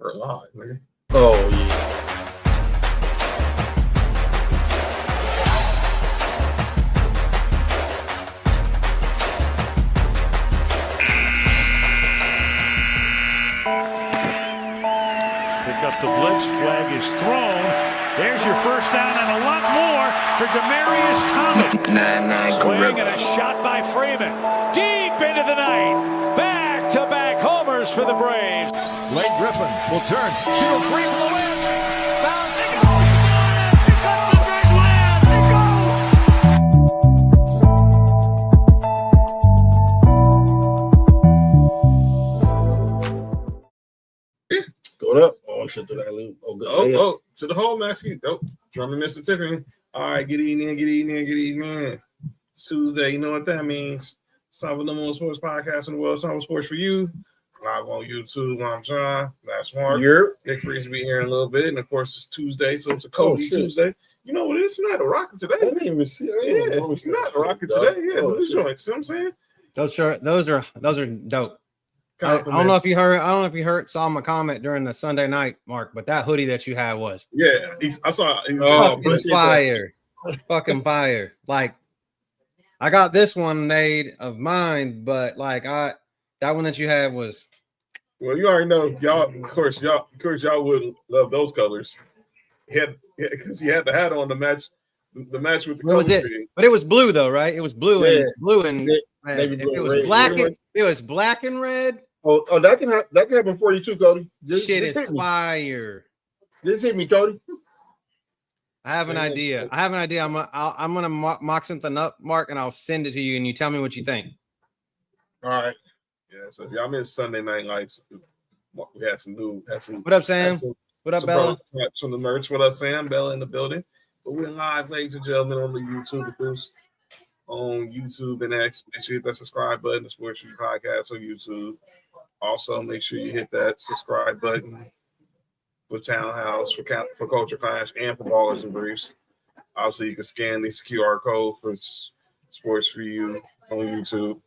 We're live, nigga. Oh, yeah. Pick up the blitz. Flag is thrown. There's your first down and a lot more for Demaryius Thomas. Swing and a shot by Freeman. Deep into the night. Back-to-back homers for the Braves. Blake Griffin will turn. Shoot a free blow in. Bounce. They go. They got the big land. They go. Go up. Oh, shit, to that loop. Oh, good. Oh, to the hole, Maxie. Oh, drumming Mr. Tiffany. All right, get eating. It's Tuesday. You know what that means. It's time for the number one sports podcast in the world. It's time for sports for you. Live on YouTube. I'm John. That's Mark. Nick Freeze will be here in a little bit. And of course, it's Tuesday, so it's a Kobe Tuesday. You know what it is? You're not a rocket today. I didn't even see it. Yeah, you're not a rocket today. Yeah, those joints. See what I'm saying? Those are dope. I don't know if you heard, saw my comment during the Sunday night, Mark, but that hoodie that you had was I saw. Fire, fucking fire. Like, I got this one made of mine, but like that one that you had was. Well, you already know, y'all. Of course, y'all would love those colors. Because he had the hat on to match the match with the color. But it was blue though, right? It was blue and red. If it was red, black, it was black and red. Oh, that can happen for you too, Cody. Shit is fire. This hit me, Cody. I have an idea. I'm gonna mock something up, Mark, and I'll send it to you, and you tell me what you think. All right. Yeah. So if y'all missed Sunday Night Lights, we had some. What up, Sam? What up, Bella? From the merch. What up, Sam? Bella in the building. But we're live, ladies and gentlemen, on the YouTube boost. On YouTube and X. Make sure you hit that subscribe button, the Sports Review Podcast on YouTube. Also, make sure you hit that subscribe button for Townhouse, for Culture Clash, and for Ballers and Briefs. Also, you can scan this QR code for Sports for You on YouTube.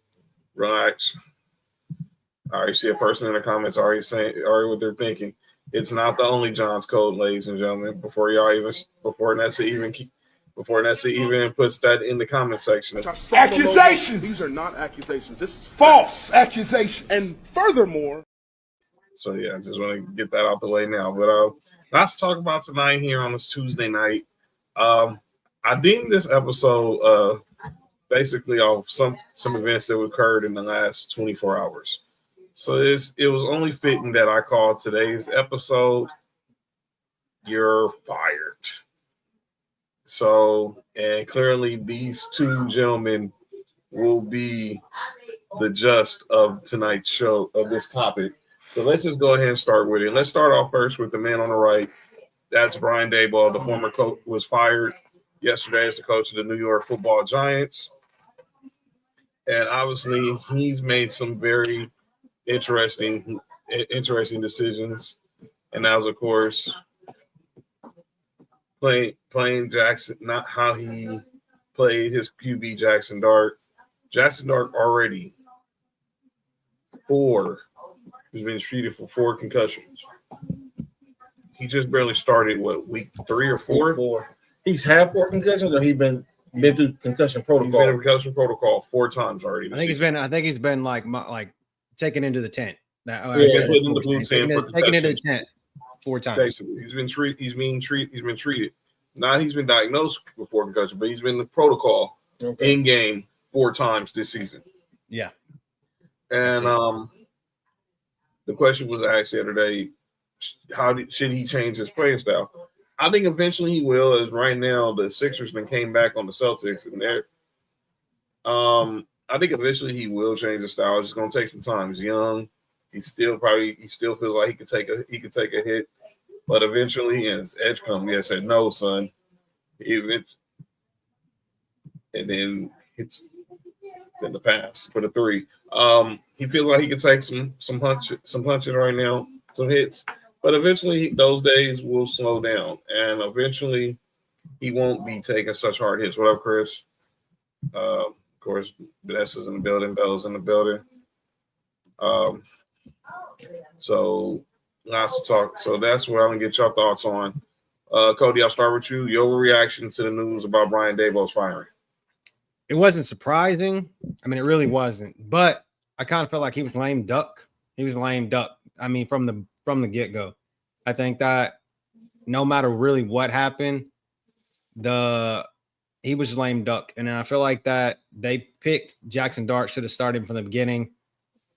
Relax. I already see a person in the comments already what they're thinking. It's not the only John's code, ladies and gentlemen. Before Nessa even puts that in the comment section. Accusations. These are not accusations. This is false accusation. And furthermore. So yeah, I just want to get that out the way now. But let's talk about tonight here on this Tuesday night. I deemed this episode basically off some events that occurred in the last 24 hours. So it was only fitting that I called today's episode "You're Fired." So, and clearly these two gentlemen will be the just of tonight's show of this topic. So let's just go ahead and start with it. Let's start off first with the man on the right. That's Brian Daboll, the former coach, was fired yesterday as the coach of the New York Football Giants. And obviously he's made some very interesting decisions. And that was, of course, playing Jackson, not how he played his QB Jackson Dart. Jackson Dart already he's been treated for 4 concussions. He just barely started week 3 or 4? He's had 4 concussions, or he's been through concussion protocol. He's been in concussion protocol 4 times already. I think he's been like taken into the tent. Taken into the tent 4 times. Basically, he's been treated. Not he's been diagnosed with 4 concussions, but he's been in the protocol in game 4 times this season. Yeah. And the question was asked the other day, should he change his playing style? I think eventually he will. As right now, the Sixers then came back on the Celtics, and I think eventually he will change his style. It's just going to take some time. He's young. He still feels like he could take a hit, but eventually, and his edge come. He said, "No, son," and then hits in the pass for the 3. He feels like he could take some punches right now, some hits, but eventually those days will slow down, and eventually he won't be taking such hard hits. What up, Chris? Of course, Vanessa's in the building. Bella's in the building. So Lots to talk. So that's what I'm gonna get your thoughts on. Cody, I'll start with you. Your reaction to the news about Brian Daboll's firing. It wasn't surprising. I mean, it really wasn't. But I kind of felt like he was lame duck. He was lame duck. I mean, from the get-go. I think that no matter really what happened, he was lame duck. And I feel like that they picked Jackson Dart, should have started from the beginning.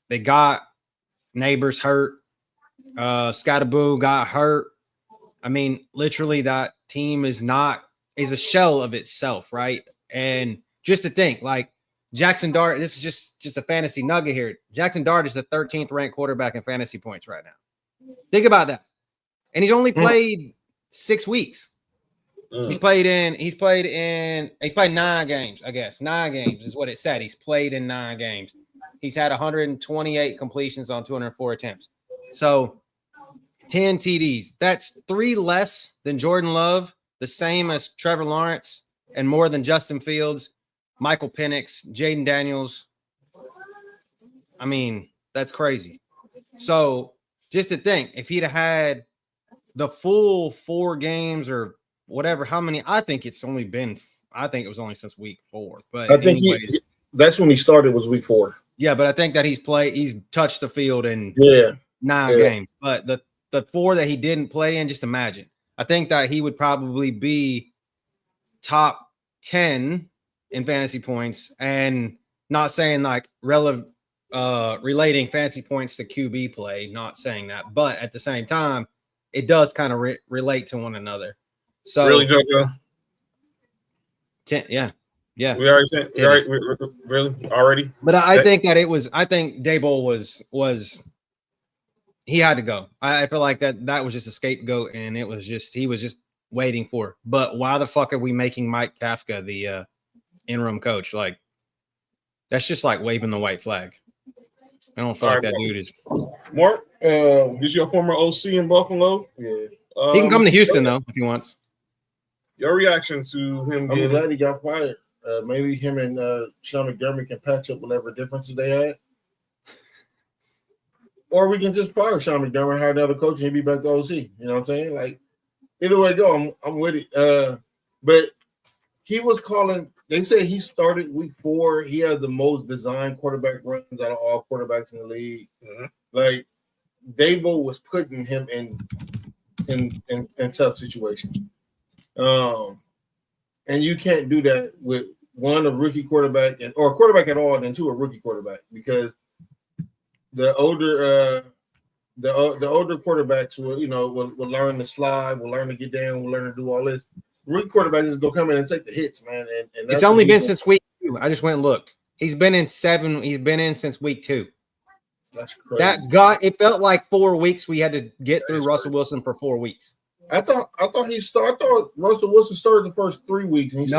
They got Neighbors hurt. Scatterboo got hurt. I mean, literally that team is a shell of itself, right? And just to think, like, Jackson Dart, this is just a fantasy nugget here. Jackson Dart is the 13th ranked quarterback in fantasy points right now. Think about that. And he's only played 6 weeks. He's played 9 games, I guess. 9 games is what it said. He's played in 9 games. He's had 128 completions on 204 attempts. So 10 TDs. That's 3 less than Jordan Love, the same as Trevor Lawrence, and more than Justin Fields, Michael Penix, Jaden Daniels. I mean, that's crazy. So just to think, if he'd have had the full 4 games or whatever, how many? I think it was only since week 4. But I think that's when he started, was week 4. Yeah, but I think that he's touched the field in 9 games. But the 4 that he didn't play in, just imagine. I think that he would probably be top 10 in fantasy points, and not saying like relating fantasy points to QB play, not saying that, but at the same time, it does kind of relate to one another. So really, JoJo? 10, yeah. We already said really already. But I think Daboll was he had to go. I feel like that was just a scapegoat, and he was just waiting for it. But why the fuck are we making Mike Kafka the interim coach? Like, that's just like waving the white flag. I don't feel like that dude is. Mark, is your former OC in Buffalo? Yeah. He can come to Houston though if he wants. Your reaction to him? I'm glad he got fired. Maybe him and Sean McDermott can patch up whatever differences they had. Or we can just fire Sean McDermott, hire another coach, and he'll be back to OC. You know what I'm saying? Like, either way go, I'm with it. But he was calling. They say he started week 4. He had the most designed quarterback runs out of all quarterbacks in the league. Mm-hmm. Like, Daboll was putting him in tough situations. And you can't do that with a rookie quarterback or a quarterback at all, and then 2, a rookie quarterback, because the older quarterbacks will learn to slide, will learn to get down, will learn to do all this. Rookie quarterback is gonna come in and take the hits, man. And it's only been since week 2. I just went and looked. He's been in 7. He's been in since week 2. That's crazy. It felt like 4 weeks. We had to get through Russell Wilson for 4 weeks. I thought Russell Wilson started the first 3 weeks. And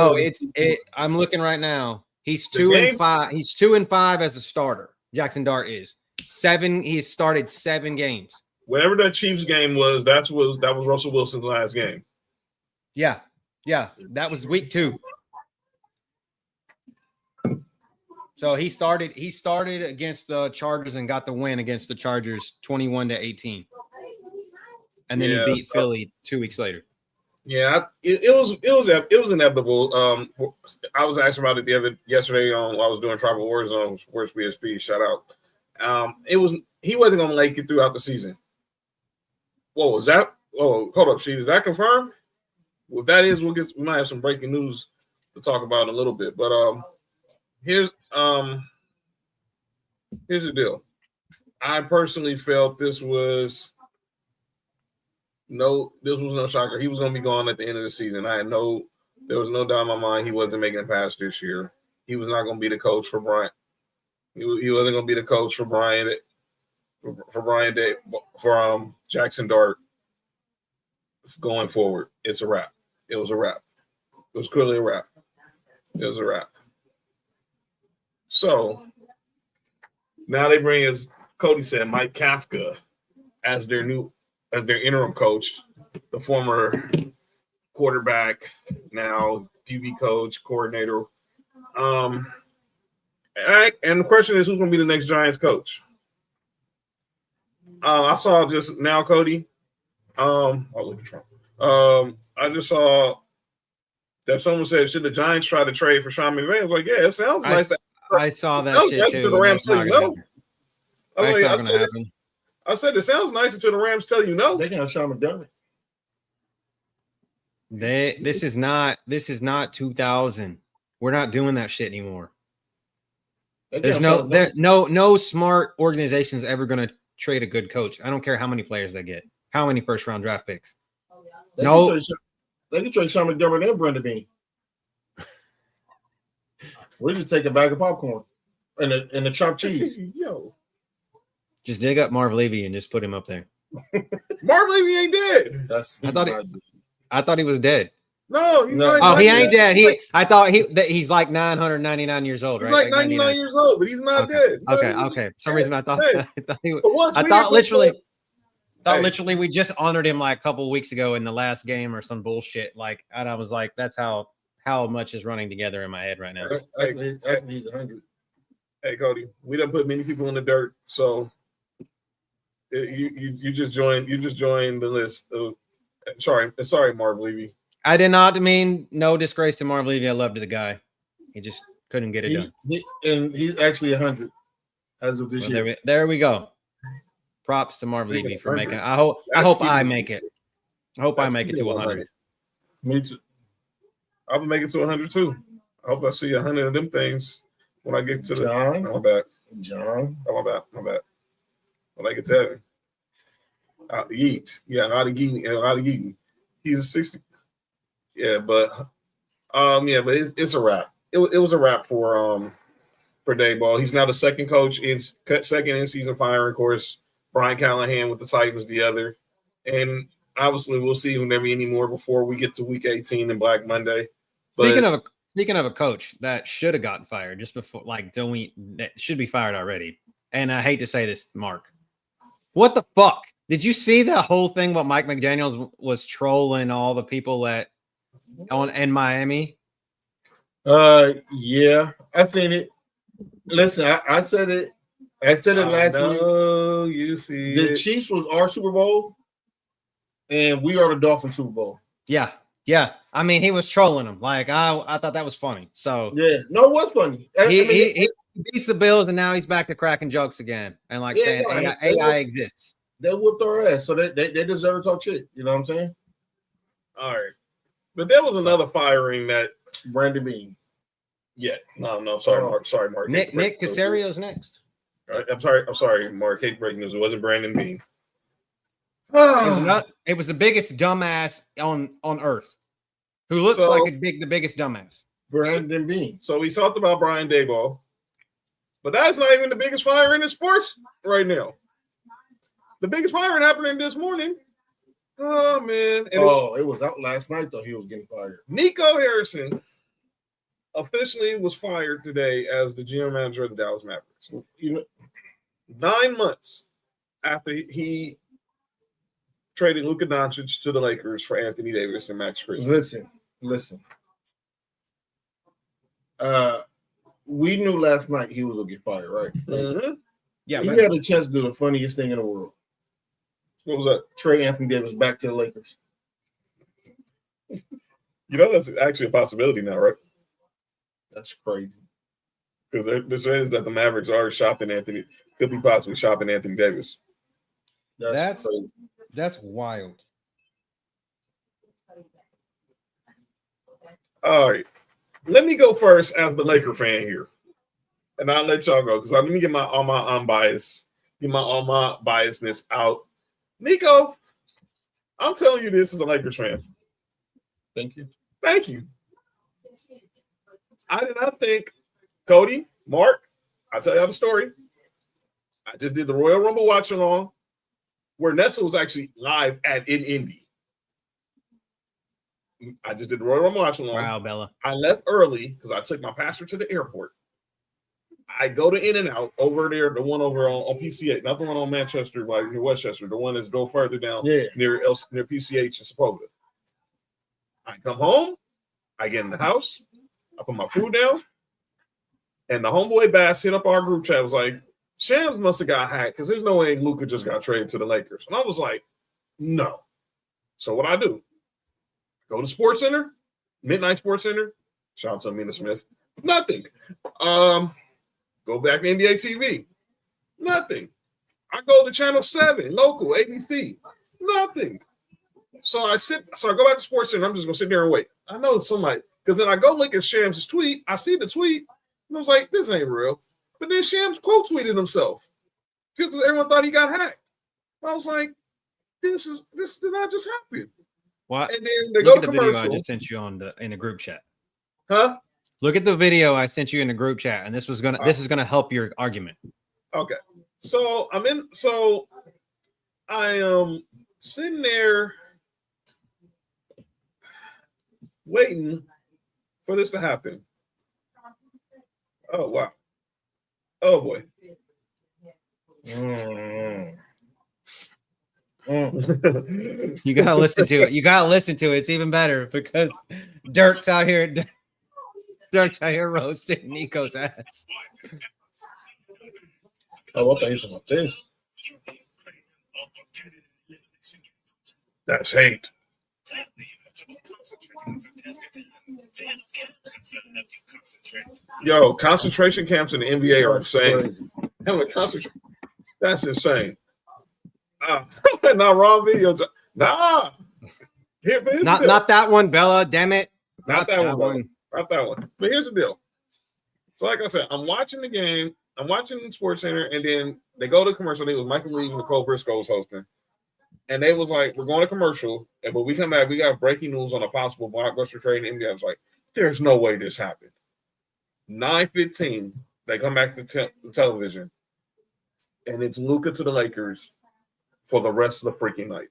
I'm looking right now. He's 2-5. He's 2-5 as a starter. Jackson Dart is 7. He started 7 games. Whatever that Chiefs game was, that was Russell Wilson's last game. Yeah, that was week 2. So he started against the Chargers and got the win against the Chargers 21-18. And then he beat Philly 2 weeks later. Yeah, it was inevitable. I was asking about it yesterday while I was doing Tribal Wars on Sports BSP. Shout out. He wasn't going to make it throughout the season. What was that? Oh, hold up, Sheet. Is that confirmed? Well, that is, we might have some breaking news to talk about in a little bit. But here's the deal. I personally felt this was no shocker. He was going to be gone at the end of the season. There was no doubt in my mind he wasn't making it past this year. He was not going to be the coach for Brian. He wasn't going to be the coach for Brian for Jackson Dart going forward. It's a wrap. It was a wrap. It was clearly a wrap. It was a wrap. So now they bring, as Cody said, Mike Kafka as their interim coach, the former quarterback, now QB coach, coordinator. And the question is, who's going to be the next Giants coach? I saw just now, Cody. I just saw that someone said, should the Giants try to trade for Sean McVay? I was like, yeah, it sounds nice. I saw that shit nice too. until the Rams tell you no. That's not going to happen. I said it sounds nice until the Rams tell you no. They can have Sean McDermott. This is not 2000. We're not doing that shit anymore. There's no smart organization is ever going to trade a good coach. I don't care how many players they get, how many first round draft picks. They can trade Sean McDermott and Brandon Bean. We just take a bag of popcorn and the chopped cheese. Yo, just dig up Marv Levy and just put him up there. Marv Levy ain't dead. I thought he was dead. No. He ain't dead. I thought he's like 999 years old. He's right? like 99 years old, but he's not dead. Okay. For some reason I thought literally we just honored him like a couple of weeks ago in the last game or some bullshit. Like, and I was like, that's how much is running together in my head right now. Actually, he's 100. Hey, Cody, we done put many people in the dirt, so you just joined the list. Sorry, Marv Levy. I did not mean no disgrace to Marv Levy. I loved the guy. He just couldn't get it done. And he's actually 100 as of this year. There we go. Props to Marv Levy for making it. I hope I make it. I hope I make it to 100. Me too. I will make it to 100 too. I hope I see 100 of them things when I get to the. John. My bad. My bad. When I get to heaven. Yeet. Yeah, a lot of eating. He's a 60. Yeah, but it's a wrap. It was a wrap for Daboll. He's now the second coach in season firing. Of course, Brian Callahan with the Titans the other, and obviously we'll see him never anymore before we get to Week 18 and Black Monday. Speaking of a coach that should have gotten fired just before, that should be fired already. And I hate to say this, Mark, what the fuck? Did you see the whole thing? What Mike McDaniels was trolling all the people in Miami? Yeah, I seen it. Listen, I said it. I said it last week. You see, the Chiefs was our Super Bowl, and we are the Dolphins Super Bowl. Yeah. I mean, he was trolling them. Like I thought that was funny. So yeah, no, it was funny. He beats the Bills, and now he's back to cracking jokes again and saying AI exists. They whooped our ass, so they deserve to talk shit. You know what I'm saying? All right, but there was another firing that Brandon Bean. Yeah, no. Sorry, Mark. Nick Casario's next. All right, I'm sorry, Mark. Hate breaking news. It wasn't Brandon Bean. It was the biggest dumbass on earth, who looks like the biggest dumbass. Brandon Bean. So we talked about Brian Daboll, but that's not even the biggest firing in sports right now. The biggest firing happening this morning. Oh man! It was out last night though. He was getting fired. Nico Harrison officially was fired today as the GM manager of the Dallas Mavericks. 9 months after he traded Luka Doncic to the Lakers for Anthony Davis and Max Christie. Listen. We knew last night he was gonna get fired, right? Mm-hmm. Yeah, he had a chance to do the funniest thing in the world. What was that? Trade Anthony Davis back to the Lakers. That's actually a possibility now, right? That's crazy. Because they're saying that the Mavericks are could be possibly shopping Anthony Davis. That's crazy. That's wild. All right. Let me go first as the Laker fan here. And I'll let y'all go because let me get all my biasness out. Nico, I'm telling you this as a Lakers fan. Thank you. I did not think, Cody, Mark, I'll tell y'all the story. I just did the Royal Rumble watch along where Nessa was actually live in Indy. I just did the Royal Rumble watch along. Wow, Bella. I left early because I took my pastor to the airport. I go to In-N-Out over there, the one over on PCH, not the one on Manchester, like near Westchester, the one that goes further down near PCH and Sepulveda. I come home, I get in the house, I put my food down, and the homeboy Bass hit up our group chat, was like, Shams must have got hacked because there's no way Luka just got traded to the Lakers. And I was like, no. So what I do? Go to Sports Center, Midnight Sports Center. Shout out to Amina Smith. Nothing. Go back to NBA TV. Nothing. I go to Channel 7, local, ABC. Nothing. So I go back to Sports Center. I'm just gonna sit there and wait. I know somebody, because then I go look at Shams' tweet. I see the tweet, and I was like, this ain't real. But then Shams quote tweeted himself because everyone thought he got hacked. I was like, this did not just happen. What? And then they Look go at to the video I commercial. just sent you in the group chat. Huh? Look at the video I sent you in the group chat, and this is gonna help your argument. Okay. So I am sitting there waiting for this to happen. Oh wow. Oh boy. You gotta listen to it. It's even better because Dirk's out here roasting Nico's ass. Oh, what the about this? That's hate. Yo, concentration camps in the NBA are insane. That's insane. Not raw videos. Nah. Not that one, Bella. Damn it. Not that one. Not that one. But here's the deal. So, like I said, I'm watching the game. I'm watching the Sports Center, and then they go to commercial. It was Michael Lee and Nicole Briscoe was hosting. And they was like, we're going to commercial, but we come back, we got breaking news on a possible blockbuster trade in India. I was like, there's no way this happened. 9:15, they come back to the television, and it's Luka to the Lakers for the rest of the freaking night.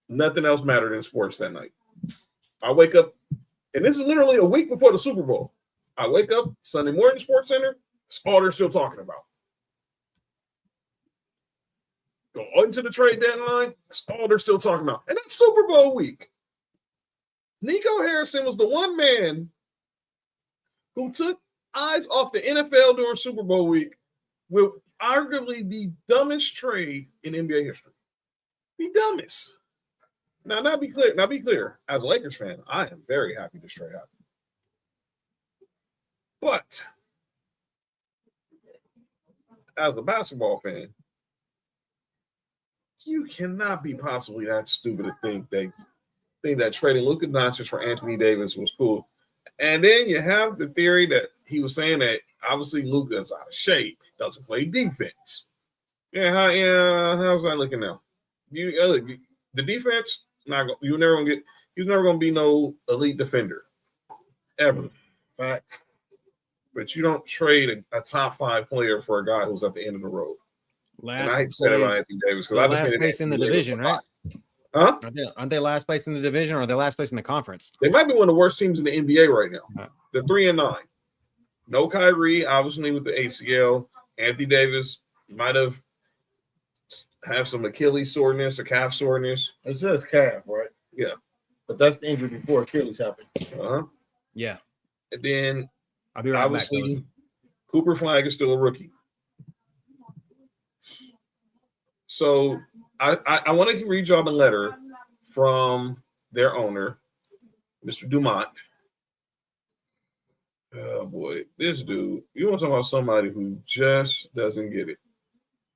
Nothing else mattered in sports that night. I wake up, and this is literally a week before the Super Bowl. I wake up Sunday morning, Sports Center, it's all they're still talking about. Go into the trade deadline, that's all they're still talking about. And that's Super Bowl week. Nico Harrison was the one man who took eyes off the NFL during Super Bowl week with arguably the dumbest trade in NBA history. The dumbest. Now be clear. As a Lakers fan, I am very happy this trade happened. But as a basketball fan, you cannot be possibly that stupid to think that trading Luka Doncic for Anthony Davis was cool. And then you have the theory that he was saying that obviously Luka is out of shape, doesn't play defense. How's that looking now? The defense, he's never gonna be no elite defender. Ever. Fact. But you don't trade a top 5 player for a guy who's at the end of the road. And I hate to say that about Anthony Davis because I last place in the division, right? Huh? Aren't they last place in the division, or are they last place in the conference? They might be one of the worst teams in the NBA right now. They're 3-9. No Kyrie, obviously with the ACL. Anthony Davis might have some Achilles soreness, a calf soreness. It says calf, right? Yeah, but that's the injury before Achilles happened. Yeah, and then I'll be right obviously back. Cooper Flag is still a rookie. So I want to read y'all the letter from their owner, Mr. Dumont. Oh boy, this dude, you want to talk about somebody who just doesn't get it.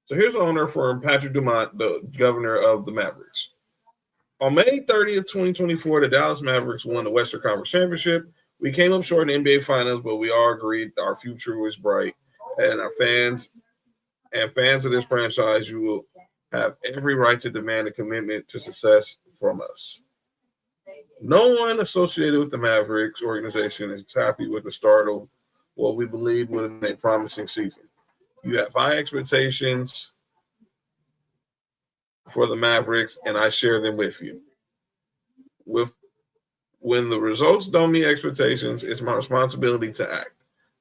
So here's the owner from Patrick Dumont, the governor of the Mavericks. On May 30th, 2024, the Dallas Mavericks won the Western Conference Championship. We came up short in the NBA Finals, but we all agreed our future was bright. And our fans of this franchise, you will have every right to demand a commitment to success from us. No one associated with the Mavericks organization is happy with the start of what we believe would have been a promising season. You have high expectations for the Mavericks, and I share them with you. When the results don't meet expectations, it's my responsibility to act.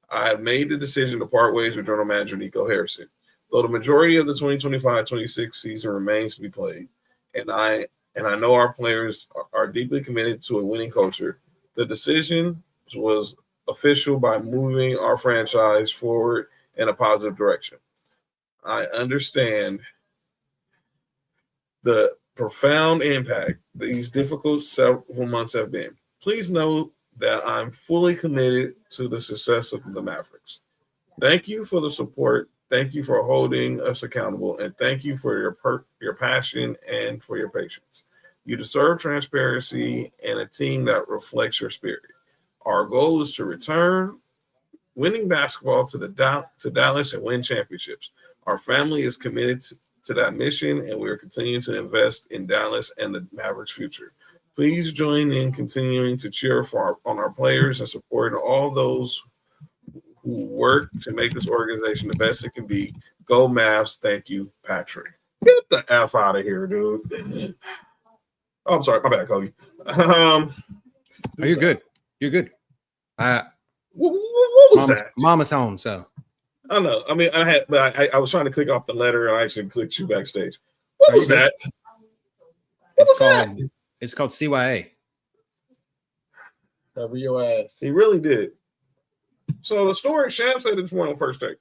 I have made the decision to part ways with General Manager Nico Harrison. Though the majority of the 2025-26 season remains to be played, and I know our players are deeply committed to a winning culture, the decision was official by moving our franchise forward in a positive direction. I understand the profound impact these difficult several months have been. Please know that I'm fully committed to the success of the Mavericks. Thank you for the support. Thank you for holding us accountable, and thank you for your passion and for your patience. You deserve transparency and a team that reflects your spirit. Our goal is to return winning basketball to Dallas and win championships. Our family is committed to that mission, and we are continuing to invest in Dallas and the Mavericks' future. Please join in continuing to cheer on our players and support all those who work to make this organization the best it can be. Go Mavs. Thank you, Patrick. Get the F out of here, dude. Oh, I'm sorry. My bad, Kobe. Oh, you're good. You're good. What was that? Mama's home, so. I know. I mean, I was trying to click off the letter, and I actually clicked you backstage. What was that? What was that? It's called CYA. Cover your ass. He really did. So the story, Sham said this one on First Take.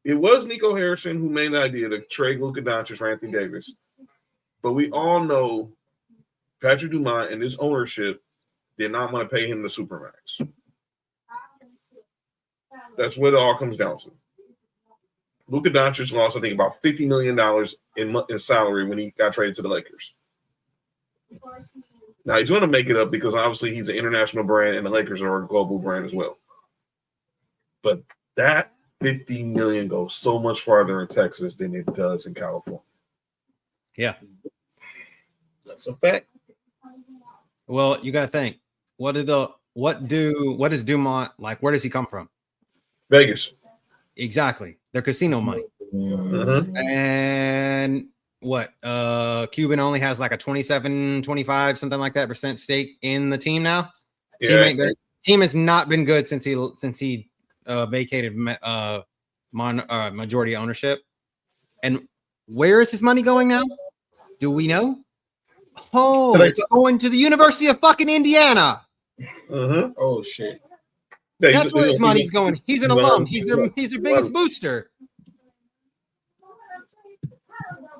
It was Nico Harrison who made the idea to trade Luka Doncic for Anthony Davis. But we all know Patrick Dumont and his ownership did not want to pay him the supermax. That's what it all comes down to. Luka Doncic lost, I think, about $50 million in salary when he got traded to the Lakers. Now, he's going to make it up because obviously he's an international brand and the Lakers are a global brand as well. But that $50 million goes so much farther in Texas than it does in California. Yeah. That's a fact. Well, you got to think. What does Dumont like? Where does he come from? Vegas. Exactly. Their casino money. Mm-hmm. And what? Cuban only has like a 27, 25, something like that % stake in the team now. Yeah. Team has not been good since he vacated majority ownership. And where is his money going now? Do we know? Oh, it's going to the University of fucking Indiana. Mm-hmm. Oh shit. Yeah, that's where his money's going. He's an alum. He's their biggest booster.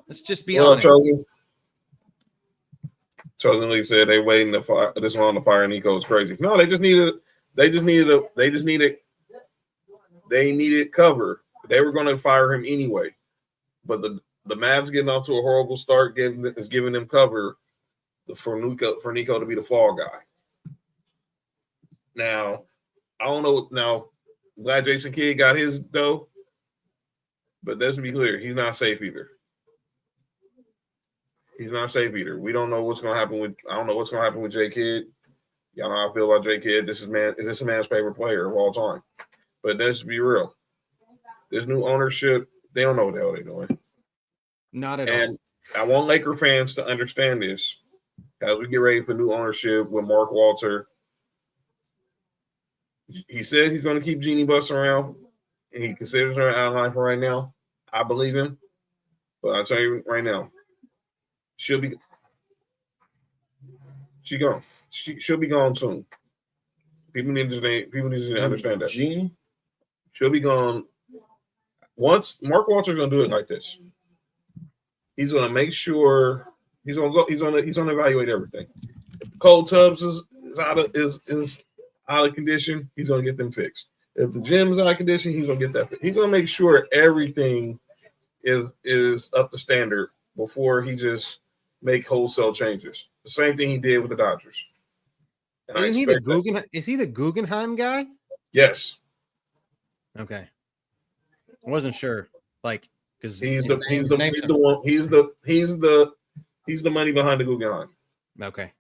Let's just be honest. Chosen Lee said they waiting to fire this one on the fire. Nico is crazy. No, they needed cover. They were going to fire him anyway, but the Mavs getting off to a horrible start is giving them cover for Nico to be the fall guy. Now, I don't know. Now, glad Jason Kidd got his dough, but let's be clear, he's not safe either. He's not safe either. We don't know what's going to happen with. I don't know what's going to happen with J Kidd. Y'all know how I feel about J Kidd. Is this a man's favorite player of all time? But let's be real. This new ownership, they don't know what the hell they're doing. Not at all. And I want Laker fans to understand this as we get ready for new ownership with Mark Walter. He says he's going to keep Jeannie Buss around, and he considers her out of line for right now. I believe him, but I'll tell you right now, she'll be gone. She'll be gone soon. People need to understand that. Jeannie, she'll be gone. Once Mark Walter's going to do it like this, he's going to make sure he's going to evaluate everything. If Cold Tubbs is out of condition, he's going to get them fixed. If the gym is out of condition, he's going to get that fixed. He's going to make sure everything is up to standard before he just make wholesale changes. The same thing he did with the Dodgers. Is he the Guggenheim guy? Yes. Okay. I wasn't sure. Like, because he's the money behind the Guggenheim. Okay.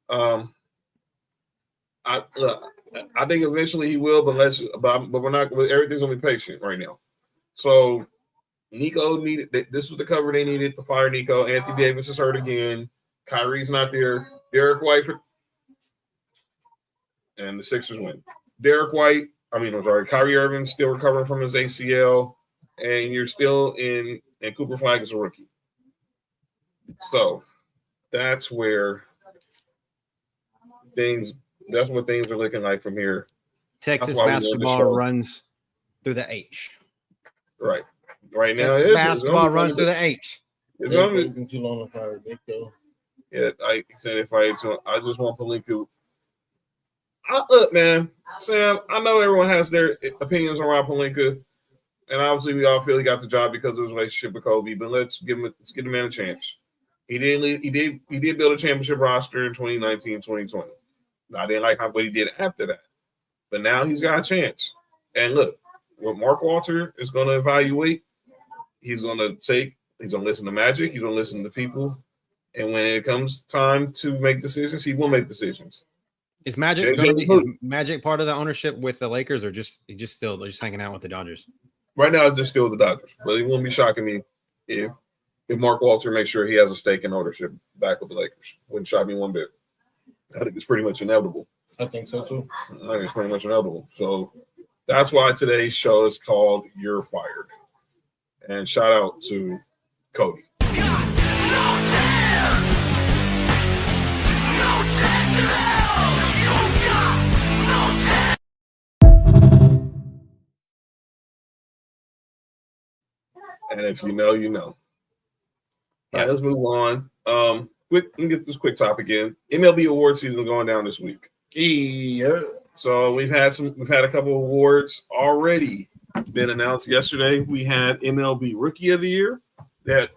I think eventually he will, but we're not. Everything's gonna be patient right now. So Nico needed. This was the cover they needed to fire Nico. Anthony Davis is hurt again. Kyrie's not there. Derek White and the Sixers win. Kyrie Irving's still recovering from his ACL, and you're still in. And Cooper Flag is a rookie. So that's where things. That's what things are looking like from here Texas why we love this basketball show. runs through the H. Right now, Texas it's basketball runs through the H. It's gonna be, been too long to Nico. yeah, like I said, I just want Pelinka. Look, man, Sam, I know everyone has their opinions around Pelinka, and obviously we all feel he got the job because of his relationship with Kobe. But let's give the man a chance. He did build a championship roster in 2019, 2020. I didn't like what he did after that, but now he's got a chance. And look, what Mark Walter is going to evaluate, he's going to listen to Magic, he's going to listen to people, and when it comes time to make decisions, he will make decisions. Is Magic Magic part of the ownership with the Lakers, or just hanging out with the Dodgers? Right now, it's just still the Dodgers, but it wouldn't be shocking me if Mark Walter makes sure he has a stake in ownership back with the Lakers. Wouldn't shock me one bit. I think it's pretty much inevitable. I think so too. I think it's pretty much inevitable. So that's why today's show is called "You're Fired," and shout out to Cody. And if you know, you know. All right, let's move on. Let me get this quick topic in. MLB award season going down this week. Yeah. So we've had a couple of awards already been announced yesterday. We had MLB Rookie of the Year, the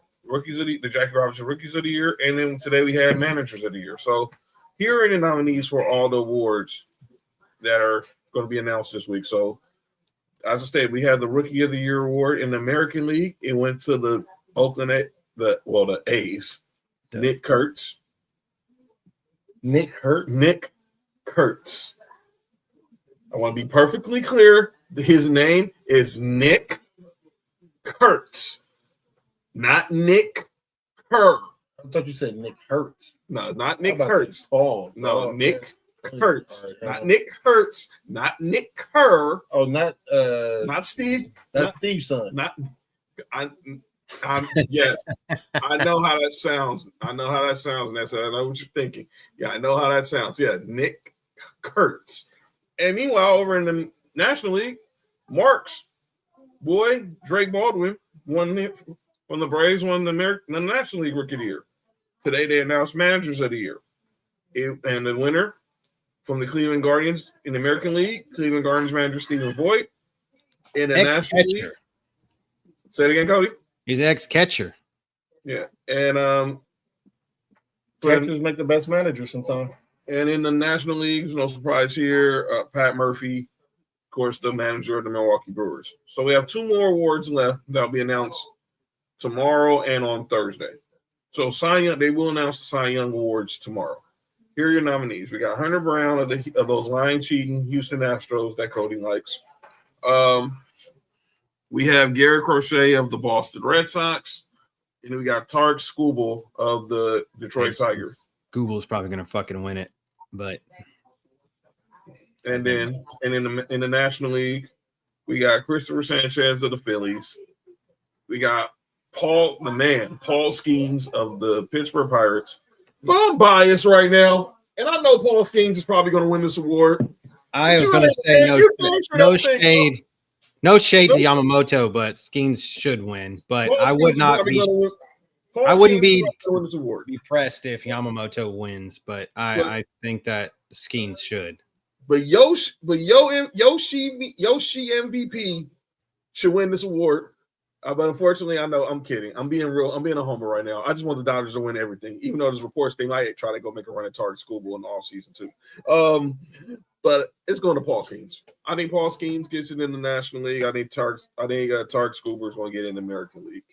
Jackie Robinson Rookies of the Year, and then today we had Managers of the Year. So here are the nominees for all the awards that are going to be announced this week. So as I stated, we had the Rookie of the Year award in the American League. It went to the A's. Nick Kurtz. Nick Kurtz. I want to be perfectly clear. His name is Nick Kurtz, not Nick Kerr. I thought you said Nick Hurts. No, not Nick Kurtz. No, Nick Kurtz. Not Nick Hurts. Not Nick Kerr. Oh, not Steve. That's Steve's son. Yes. I know how that sounds. And I know what you're thinking. Yeah, I know how that sounds. Yeah, Nick Kurtz. And meanwhile, over in the National League, Mark's boy, Drake Baldwin, won from the Braves, won the National League Rookie of the Year. Today, they announced Managers of the Year. And the winner from the Cleveland Guardians in the American League, Cleveland Guardians manager Stephen Voigt. In the National League. Say it again, Cody. He's an ex-catcher. Yeah. And catchers make the best manager sometimes. And in the National League, no surprise here, Pat Murphy, of course, the manager of the Milwaukee Brewers. So we have two more awards left that'll be announced tomorrow and on Thursday. So they will announce the Cy Young Awards tomorrow. Here are your nominees. We got Hunter Brown of those line cheating Houston Astros that Cody likes. We have Garrett Crochet of the Boston Red Sox. And then we got Tarek Skubal of the Detroit Tigers. Google's probably going to fucking win it, but. And then in the National League, we got Christopher Sanchez of the Phillies. We got Paul Skeens of the Pittsburgh Pirates. But I'm biased right now, and I know Paul Skeens is probably going to win this award. I was going to say no shade to Yamamoto, but Skeens should win. But I would not be. I wouldn't be depressed if Yamamoto wins, but I think that Skeens should. But Yoshi MVP should win this award. But unfortunately, I know I'm kidding. I'm being a homer right now. I just want the Dodgers to win everything, even though there's reports they might try to go make a run at Target Schoolboy in the offseason too. But it's going to Paul Skeens. I think Paul Skeens gets it in the National League. I think Target Schoolboy is going to get it in the American League.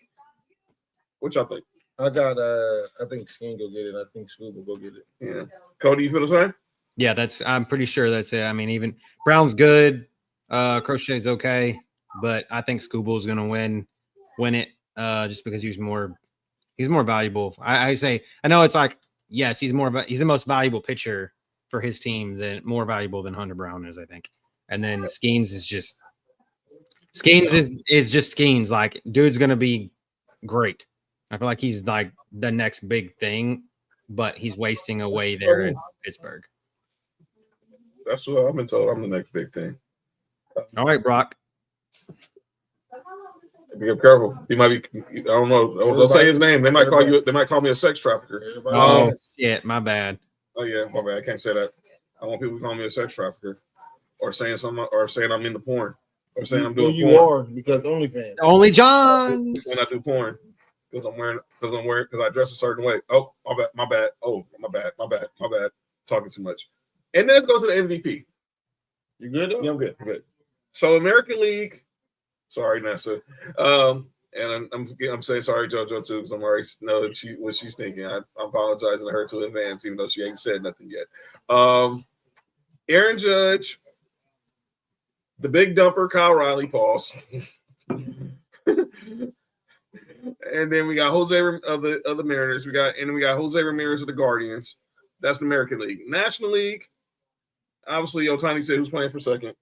What y'all think? I think Skeens go get it. I think Schoolboy go get it. Yeah. Cody, you feel the same? Yeah, I'm pretty sure that's it. I mean, even Brown's good. Crochet's okay, but I think Schoolboy's going to win it just because he's more valuable. I know it's like, yes, he's the most valuable pitcher for his team, more valuable than Hunter Brown is, I think. And then Skeens is just Skeens. Like, dude's going to be great. I feel like he's like the next big thing, but he's wasting away there in Pittsburgh. That's what I've been told. I'm the next big thing. All right, Brock. Be careful. He might be. I don't know. Don't say his name. They might call you. They might call me a sex trafficker. Oh shit, my bad. Oh yeah, my bad. I can't say that. I want people to call me a sex trafficker, or saying something, or saying I'm into porn, or saying I'm doing you porn. are because OnlyFans. Only John. When I do porn, because I dress a certain way. Oh, my bad. Oh, my bad. Talking too much. And then let's go to the MVP. You good though? Yeah, I'm good. So American League. Sorry, Nessa. And I'm saying sorry, JoJo, too, because I'm already know what she's thinking. I'm apologizing to her to advance, even though she ain't said nothing yet. Aaron Judge, the big dumper, Kyle Riley, pause. And then we got Jose of the Mariners. We got Jose Ramirez of the Guardians. That's the American League. National League, obviously, Ohtani said who's playing for second.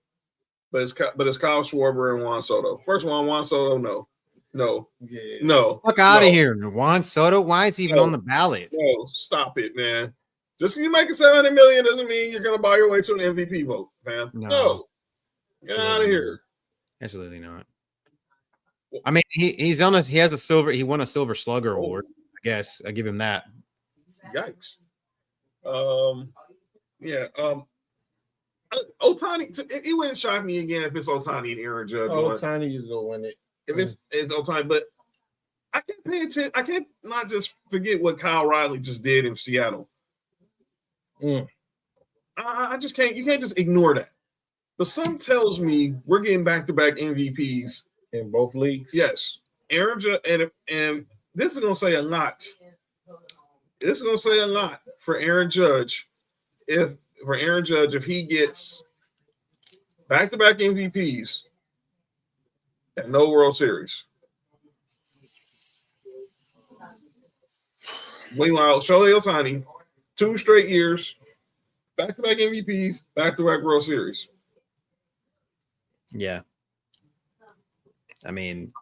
But it's Kyle Schwarber and Juan Soto. First of all, Juan Soto, no. Fuck out of here, Juan Soto. Why is he even on the ballot? No, stop it, man. Just because you make it $700 million doesn't mean you're gonna buy your way to an MVP vote, fam. No. Get out of here. Absolutely not. I mean, he has a silver. He won a Silver Slugger award. I guess I give him that. Yikes. Ohtani, it wouldn't shock me again if it's Ohtani and Aaron Judge. Ohtani is gonna win it. If it's Ohtani, but I can't pay attention. I can't not just forget what Kyle Riley just did in Seattle. I just can't. You can't just ignore that. But something tells me we're getting back-to-back MVPs in both leagues. Yes, Aaron Judge, and this is gonna say a lot. This is gonna say a lot for Aaron Judge. If he gets back-to-back MVPs and no World Series. Meanwhile, Shohei Ohtani, 2 straight years, back-to-back MVPs, back-to-back World Series. Yeah. I mean,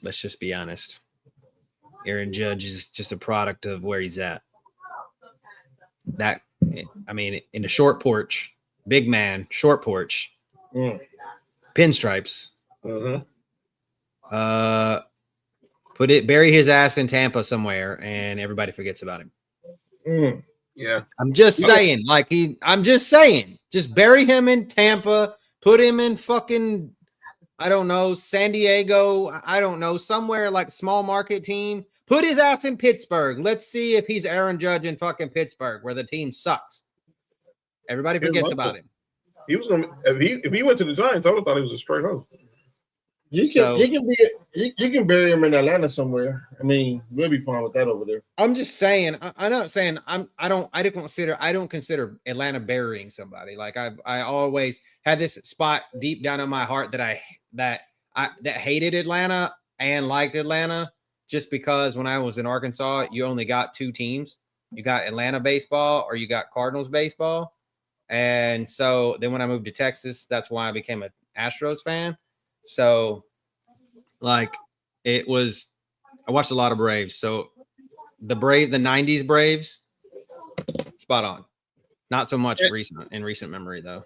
let's just be honest. Aaron Judge is just a product of where he's at. I mean, in a short porch, big man, short porch, pinstripes. Bury his ass in Tampa somewhere, and everybody forgets about him. Yeah, I'm just saying, just bury him in Tampa, put him in fucking, I don't know, San Diego, I don't know, somewhere like small market team. Put his ass in Pittsburgh. Let's see if he's Aaron Judge in fucking Pittsburgh, where the team sucks. Everybody forgets about him. He was gonna if he went to the Giants, I would have thought he was a straight home. You can bury him in Atlanta somewhere. I mean, we'll be fine with that over there. I'm just saying. I'm not saying I don't consider Atlanta burying somebody. Like I always had this spot deep down in my heart that hated Atlanta and liked Atlanta. Just because when I was in Arkansas, you only got 2 teams. You got Atlanta baseball or you got Cardinals baseball. And so then when I moved to Texas, that's why I became an Astros fan. So like I watched a lot of Braves. So the 90s Braves, spot on. Not so much in recent memory though.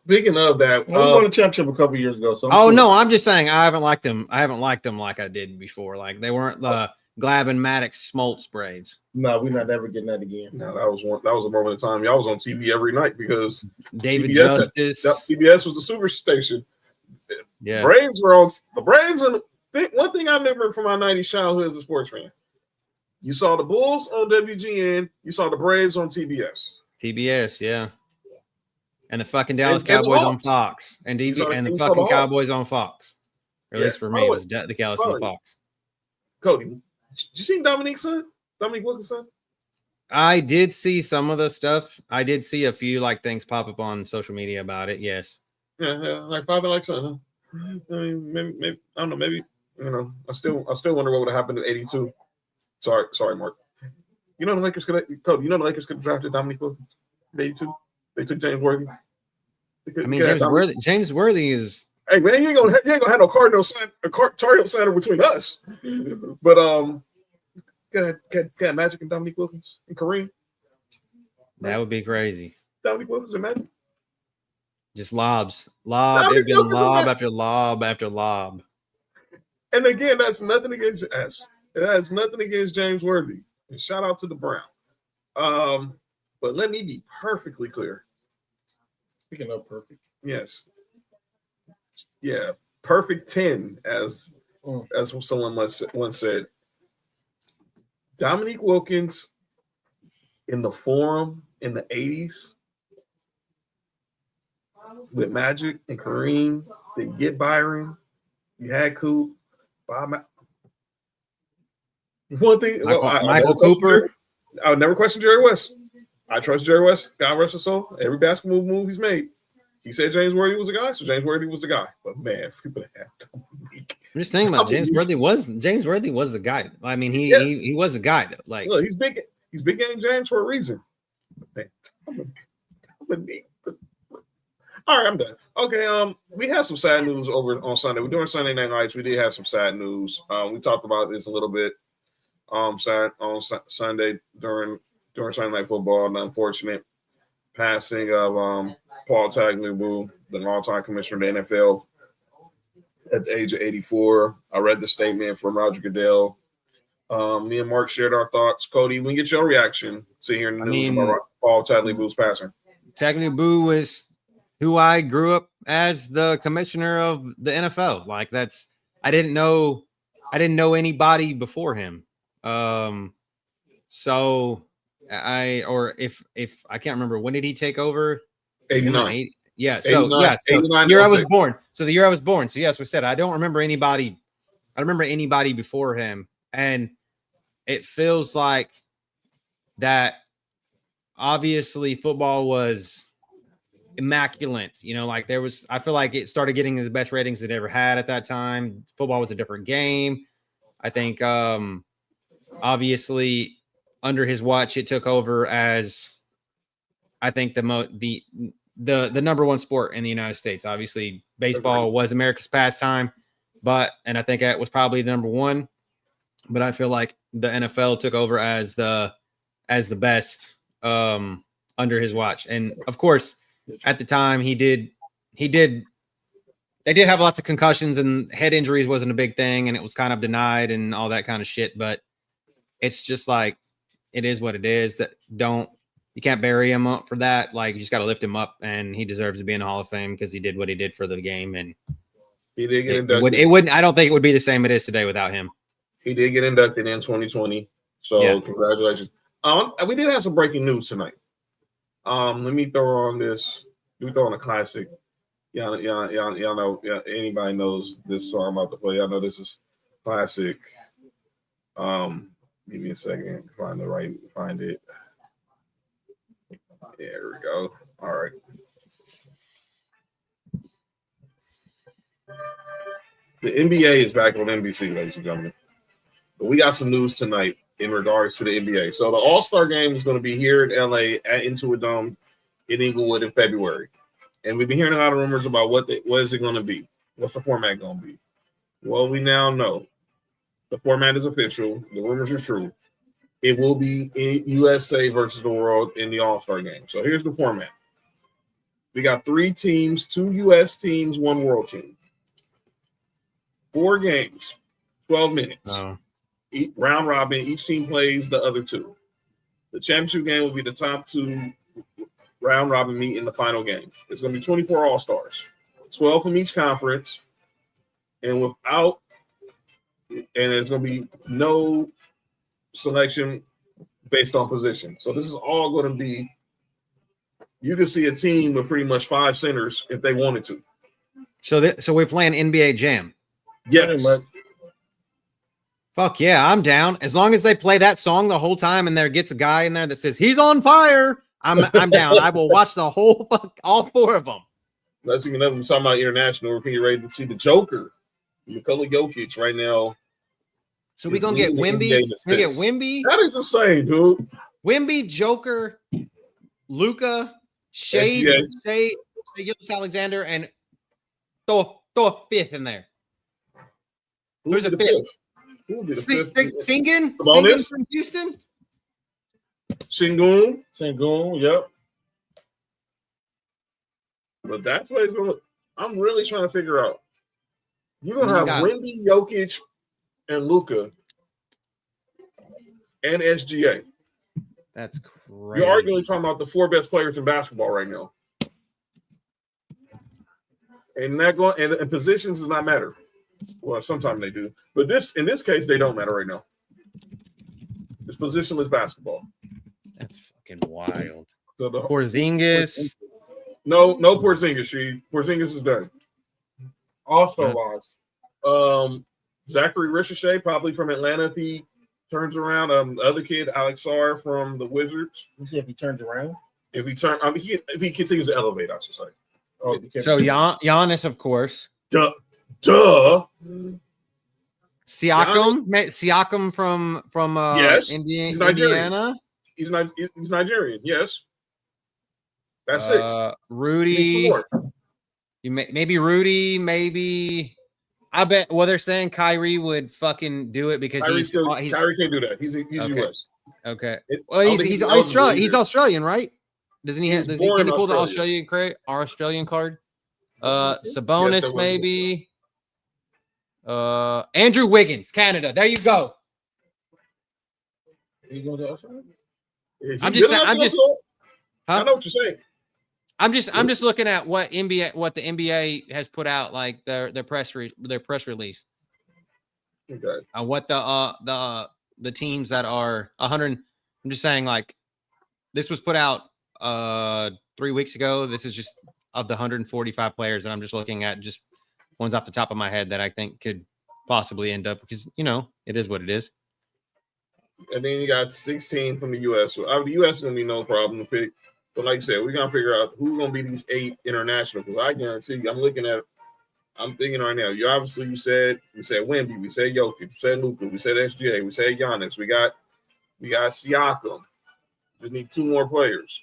Speaking of that, we won a championship a couple years ago. So no, I'm just saying I haven't liked them. I haven't liked them like I did before. Like they weren't the Glavine, Maddox, Smoltz Braves. No, we're not ever getting that again. No, that was a moment in time. Y'all was on TV every night because David CBS Justice. CBS was the super station. Yeah, Braves were on the Braves. And one thing I remember from my '90s childhood as a sports fan, you saw the Bulls on WGN, you saw the Braves on TBS. TBS, yeah. And the fucking Dallas Cowboys on Fox. And the fucking Cowboys on Fox. Or at least for me, it was the Dallas on Fox. Cody, did you see Dominique Wilkins' son? I did see some of the stuff. I did see a few things pop up on social media about it. Yes. Yeah, like father, like son. Huh? I mean, maybe I don't know. Maybe I still wonder what would have happened in '82. Sorry, Mark. The Lakers could have drafted Dominique Wilkins in '82. They took James Worthy. James Worthy is. Hey man, you ain't gonna have no Cardinal center between us. But got Magic and Dominique Wilkins and Kareem. That would be crazy. Dominique Wilkins and Magic. Just lobs. Lob. It'd been lob after lob after lob. And again, that's nothing against S. It has nothing against James Worthy. And shout out to the Brown. But let me be perfectly clear. Speaking of perfect. Yes. Yeah. Perfect 10, as someone once said. Dominique Wilkins in the Forum in the 80s with Magic and Kareem. They get Byron. You had Coop. Bob. One thing. Michael Cooper. I would never question Jerry West. I trust Jerry West. God rest his soul. Every basketball move he's made. He said James Worthy was the guy, so James Worthy was the guy. But man, if we would have Dominique. I'm just thinking about James Worthy was the guy. I mean, he was the guy though. Like, look, he's big game James for a reason. Man, Dominique. All right, I'm done. Okay, we had some sad news over on Sunday. We're doing Sunday Night Lights. We did have some sad news. We talked about this a little bit sad on Sunday during Sunday Night Football. The unfortunate passing of Paul Tagliabue, the longtime commissioner of the NFL, at the age of 84. I read the statement from Roger Goodell. Me and Mark shared our thoughts. Cody, we get your reaction to hearing the news about Paul Tagliabue's passing. Tagliabue was who I grew up as the commissioner of the NFL. Like I didn't know anybody before him. So if I can't remember, when did he take over? 89. Yeah. So 89, the year I was born. So the year I was born. So yes, we said I don't remember anybody. I don't remember anybody before him, and it feels like that. Obviously, football was immaculate. Like I feel like it started getting the best ratings it ever had at that time. Football was a different game. I think, obviously, under his watch, it took over as, I think, the number one sport in the United States. Obviously, baseball was America's pastime, and I think that was probably the number one. But I feel like the NFL took over as the best under his watch, and of course, at the time, they did have lots of concussions, and head injuries wasn't a big thing, and it was kind of denied and all that kind of shit. But it's just like, it is what it is. You can't bury him up for that. Like, you just got to lift him up, and he deserves to be in the Hall of Fame because he did what he did for the game. And he did get inducted. It wouldn't. I don't think it would be the same it is today without him. He did get inducted in 2020. So yeah. Congratulations. We did have some breaking news tonight. Let me throw on this. We throw on a classic. Y'all know. Yeah, anybody knows this song I'm about to play. Y'all know this is classic. Give me a second. Find it. There we go. All right. The NBA is back on NBC, ladies and gentlemen. But we got some news tonight in regards to the NBA. So the All-Star game is going to be here in LA at Intuit Dome in Inglewood in February. And we've been hearing a lot of rumors about what is it going to be? What's the format going to be? Well, we now know the format is official. The rumors are true. It will be in USA versus the world in the All-Star game. So here's the format. We got 3 teams, 2 US teams, 1 world team. 4 games, 12 minutes. Oh. Round robin, each team plays the other 2. The championship game will be the top 2 round robin meet in the final game. It's going to be 24 All-Stars, 12 from each conference, and there's going to be no selection based on position. So this is all going to be, you can see a team with pretty much 5 centers if they wanted to. So we're playing NBA Jam. Yes. Fuck yeah, I'm down. As long as they play that song the whole time and there gets a guy in there that says he's on fire, I'm down. I will watch the whole all 4 of them. Let's even know we're talking about international. We're getting ready to see the Joker, Nikola Jokic, right now. So we're gonna get Wemby. We get Wemby. That is insane, dude. Wemby, Joker, Luka, Shea Gilgeous-Alexander, and throw a 5th in there. Who's a 5th? Who would be the 5th? Singin from Houston. Sengun, yep. But that play's going to – I'm really trying to figure out. You're going to have Wemby, Jokic, and Luka and SGA. That's crazy. You're arguably talking about the 4 best players in basketball right now. And and positions does not matter. Well, sometimes they do. But in this case, they don't matter right now. It's positionless basketball. That's fucking wild. So Porzingis. No Porzingis. Porzingis is done. Also wise. Zachary Ricochet, probably from Atlanta if he turns around. The other kid, Alex Sarr from the Wizards. You see if he turns around? If he continues to elevate, I should say. Oh, so Giannis, of course. Duh. Siakam from yes. Indiana. He's Nigerian. Yes. That's 6. Rudy. Maybe Rudy. Maybe. I bet. Well, they're saying Kyrie would fucking do it because Kyrie can't do that. He's okay. US. Okay. Well, he's Australian. He's Australian, right? Doesn't he? Can he pull the Australian card? Sabonis, yes, maybe. Andrew Wiggins, Canada. There you go. You going to Australia? I'm just. I know what you're saying. I'm just looking at what the NBA has put out, like their press release. Okay. What the teams that are 100. I'm just saying, like, this was put out 3 weeks ago. This is just of the 145 players, and I'm just looking at just ones off the top of my head that I think could possibly end up, because it is what it is. And then you got 16 from the U.S. So the U.S. is gonna be no problem to pick. But like I said, we're gonna figure out who's gonna be these 8 international. Because I guarantee you, I'm thinking right now. You said Wemby, we said Jokic, we said Luka, we said SGA, we said Giannis, we got Siakam. Just need 2 more players.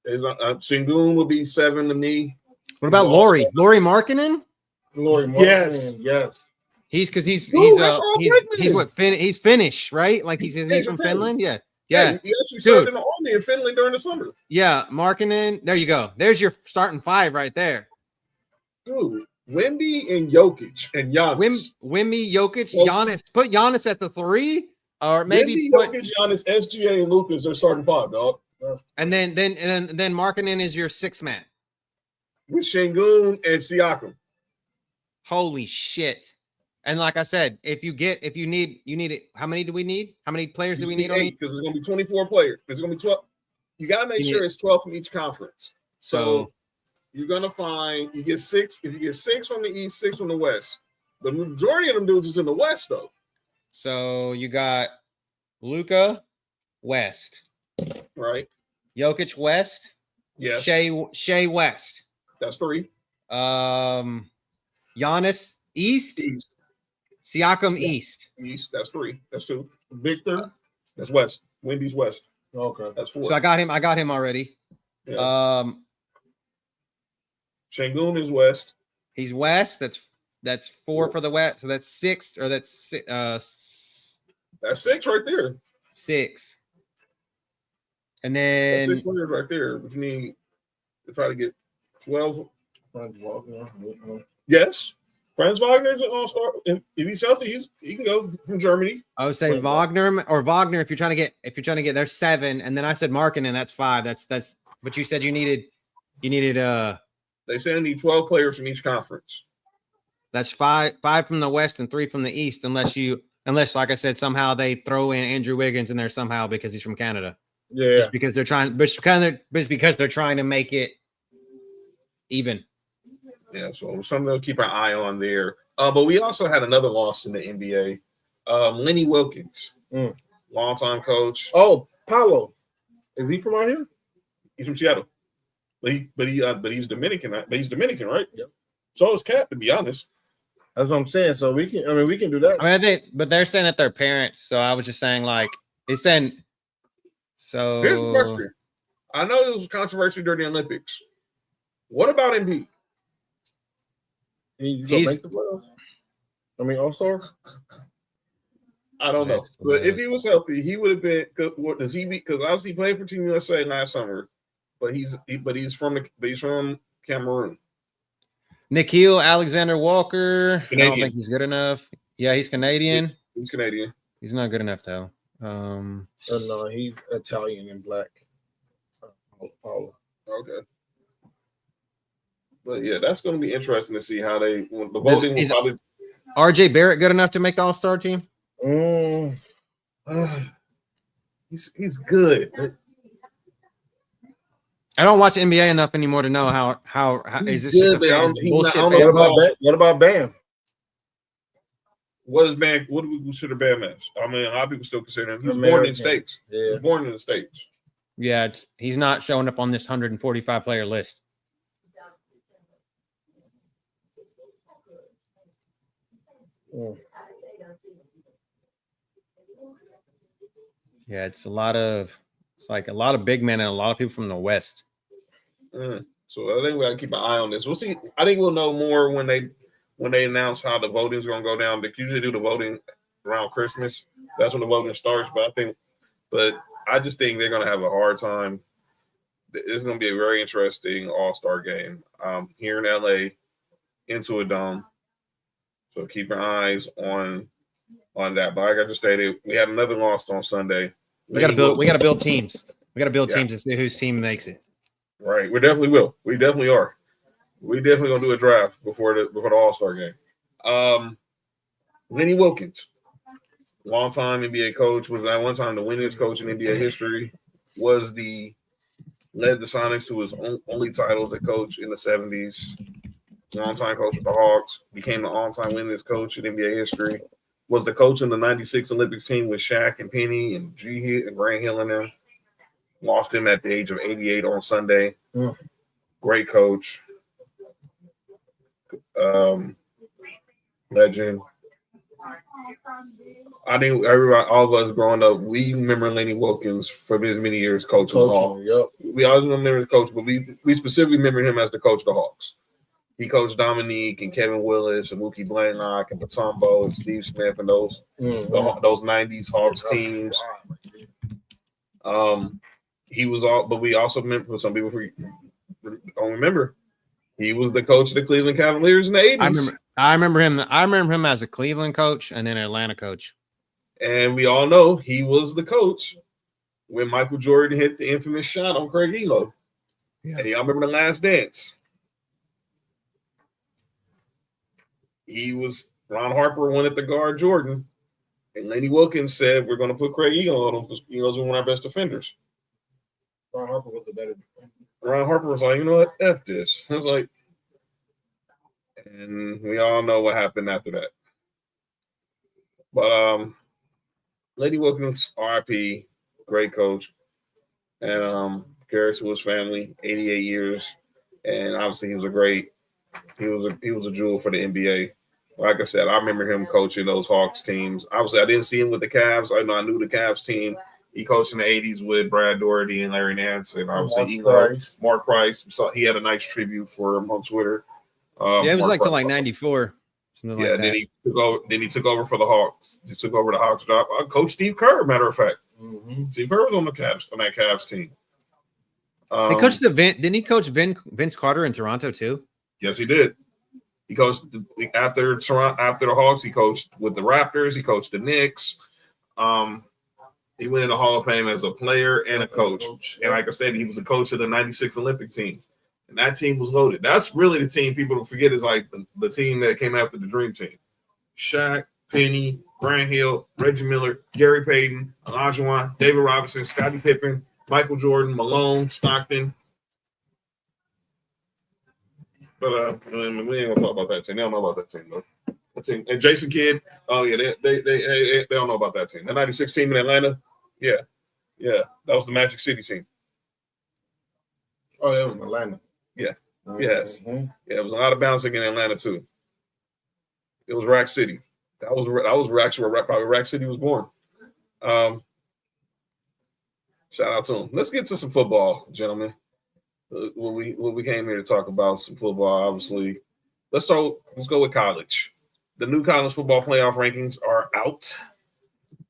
Sengun will be 7 to me. What about Lauri Markkanen? Lauri Markkanen, yes. He's Finnish, right? Like he's from Finland. Yeah. He actually served in the army in Finland during the summer. Yeah, Markkanen. There you go. There's your starting 5 right there. Dude, Wemby and Jokic and Giannis. Wemby, Jokic, Giannis. Put Giannis at the 3, or maybe Jokic, Giannis, SGA, and Lucas are starting 5, dog. And then Markkanen is your 6th man with Sengun and Siakam. Holy shit! And like I said, you need it. How many do we need? How many players do we need? 8, because there's going to be 24 players. There's going to be 12. You got to make sure it's 12 from each conference. So you're going to find you get 6. If you get 6 from the East, 6 from the West, the majority of them dudes is in the West though. So you got Luka West, right? Jokic West, yes. Shea West. That's 3. Giannis East. Siakam East. That's 3. That's 2. Victor. That's West. Wemby's West. Okay. That's 4. So I got him already. Yeah. Sengun is West. He's West. That's 4 for the West. So that's 6, or that's 6. That's 6 right there. 6. And then 6 players right there. Which you need to try to get 12. Yes. Franz Wagner's an all-star. If he's healthy, he can go from Germany. I would say Wagner. If you're trying to get, there's 7, and then I said Markkanen, that's 5. That's. But you said you needed. They said I need 12 players from each conference. That's 5 from the West and 3 from the East, unless like I said, somehow they throw in Andrew Wiggins in there somehow because he's from Canada. Yeah. Just because they're trying, because they're trying to make it even. Yeah, so something to keep an eye on there. But we also had another loss in the NBA. Lenny Wilkins, longtime coach. Oh, Paulo, is he from out here? He's from Seattle, but he's Dominican. But he's Dominican, right? Yep. So is Cap, to be honest. That's what I'm saying. So we can do that. But they're saying that they're parents. So I was just saying, like, they said. So here's the question. I know it was controversial during the Olympics. What about Embiid? He's gonna make the playoffs. All-star. I don't know, but if he was healthy, he would have been. What does he be? Because obviously he played for Team USA last summer, but he's from Cameroon. Nikhil Alexander Walker. Canadian. I don't think he's good enough. Yeah, he's Canadian. He's Canadian. He's not good enough though. No, he's Italian and black. Paulo. Okay. But yeah, that's going to be interesting to see how the voting will probably. RJ Barrett good enough to make the All-Star team? He's good. I don't watch NBA enough anymore to know how is this good, just a bullshit? What about Bam? What is Bam? What do we consider Bam as? I mean, a lot of people still consider him. He was born in the States. Yeah. He was born in the States. Yeah, he's not showing up on this 145 player list. Yeah, it's like a lot of big men and a lot of people from the West. So I think we gotta keep an eye on this. We'll see. I think we'll know more when they announce how the voting's gonna go down. They usually do the voting around Christmas. That's when the voting starts. But I just think they're gonna have a hard time. It's gonna be a very interesting All-Star game here in LA, into a dome. So keep your eyes on that. But like I just stated, we had another loss on Sunday. We gotta build teams. We gotta build teams and see whose team makes it. Right. We definitely will. We definitely are. We definitely gonna do a draft before the All-Star game. Lenny Wilkens, longtime NBA coach, was at one time the winningest coach in NBA history, led the Sonics to his only titles at coach in the 70s. Longtime coach with the Hawks, became the all-time winningest coach in NBA history. Was the coach in the 96 Olympics team with Shaq and Penny and G-Hit and Grant Hill in there. Lost him at the age of 88 on Sunday. Great coach. Legend. I think all of us growing up, we remember Lenny Wilkens from his many years coaching the Hawks. Yep. We always remember the coach, but we specifically remember him as the coach of the Hawks. He coached Dominique and Kevin Willis and Mookie Blaylock and Patombo and Steve Smith and those 90s Hawks teams. He was all, but we also remember, some people don't remember, he was the coach of the Cleveland Cavaliers in the 80s. I remember him as a Cleveland coach and then an Atlanta coach. And we all know he was the coach when Michael Jordan hit the infamous shot on Craig Elo. Yeah. And y'all remember The Last Dance. Ron Harper wanted to guard Jordan, and Lenny Wilkens said, we're going to put Craig Elo on him because Elo's one of our best defenders. Ron Harper was the better defender. Ron Harper was like, you know what? F this. I was like, and we all know what happened after that. But Lenny Wilkens, RIP, great coach. And cares to his family, 88 years. And obviously he was a jewel for the NBA. Like I said, I remember him coaching those Hawks teams. Obviously, I didn't see him with the Cavs. I knew the Cavs team. He coached in the 80s with Brad Doherty and Larry Nance. And obviously, Mark Price. So he had a nice tribute for him on Twitter. It was till 94. Something like that. Then he took over for the Hawks. He took over the Hawks job. Coach Steve Kerr, matter of fact. Steve Kerr was on that Cavs team. He coached didn't he coach Vince Carter in Toronto too? Yes, he did. He coached after the Hawks. He coached with the Raptors. He coached the Knicks. He went in the Hall of Fame as a player and a coach. And like I said, he was a coach of the 96 Olympic team. And that team was loaded. That's really the team people don't forget is like the team that came after the Dream Team. Shaq, Penny, Grant Hill, Reggie Miller, Gary Payton, Olajuwon, David Robinson, Scottie Pippen, Michael Jordan, Malone, Stockton. But we ain't gonna talk about that team. They don't know about that team though. That team and Jason Kidd. Oh yeah, they don't know about that team. The '96 team in Atlanta. Yeah, that was the Magic City team. Oh, that was in Atlanta. Yeah, yes, yeah. It was a lot of bouncing in Atlanta too. It was Rack City. That was actually where probably Rack City was born. Shout out to him. Let's get to some football, gentlemen. When we came here to talk about some football, obviously, let's go with college. The new college football playoff rankings are out,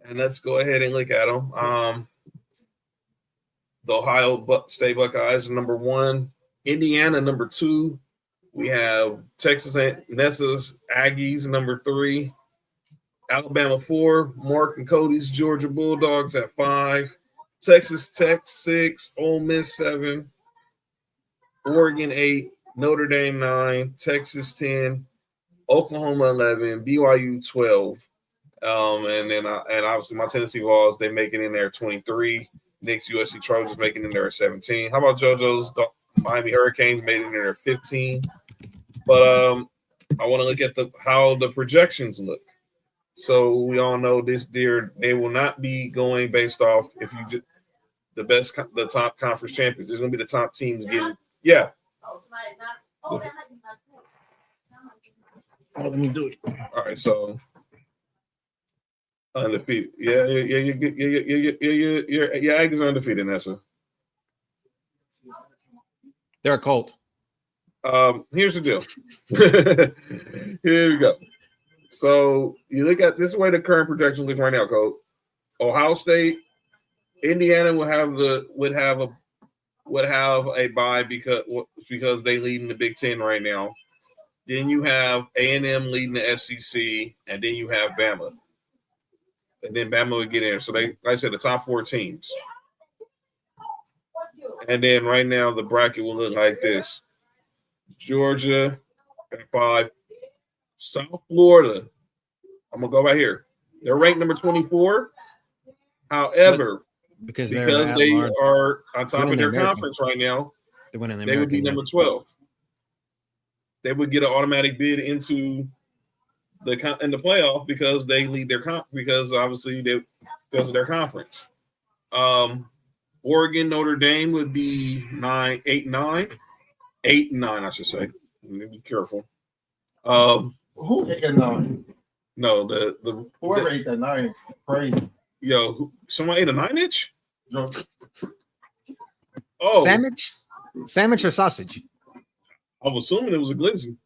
and let's go ahead and look at them. The Ohio State Buckeyes are number 1, Indiana, number 2. We have Texas A&M's Aggies, number 3. Alabama 4. Mark and Cody's Georgia Bulldogs at 5. Texas Tech 6. Ole Miss 7. Oregon 8. Notre Dame 9. Texas 10. Oklahoma 11. BYU 12. And obviously my Tennessee Vols, they make it in there 23. Knicks USC Trojans making in there 17. How about JoJo's Miami Hurricanes made it in there 15? But I want to look at how the projections look. So we all know this year they will not be going based off if you just the top conference champions. There's going to be the top teams getting Let me do it. All right, so undefeated. Yeah. Your Aggies are undefeated, Nessa. They're a cult. Here's the deal. Here we go. So you look at this is the way the current projection looks right now, Coach. Ohio State, Indiana would have a bye because they lead in the Big Ten right now. Then you have A&M leading the SEC, and then you have Bama. And then Bama would get in. So like I said, the top 4 teams. And then right now the bracket will look like this. Georgia at 5. South Florida. I'm going to go right here. They're ranked number 24. However, because they are on top of their conference right now, they would be number 12. They would get an automatic bid into the playoff because they lead because obviously because of their conference. Oregon, Notre Dame would be 8 and 9, I should say. Let me be careful. Who 8 and 9? No, the whoever 8 and 9 is crazy. Yo, someone ate a 9-inch? No. Oh, sandwich or sausage? I'm assuming it was a glizzy.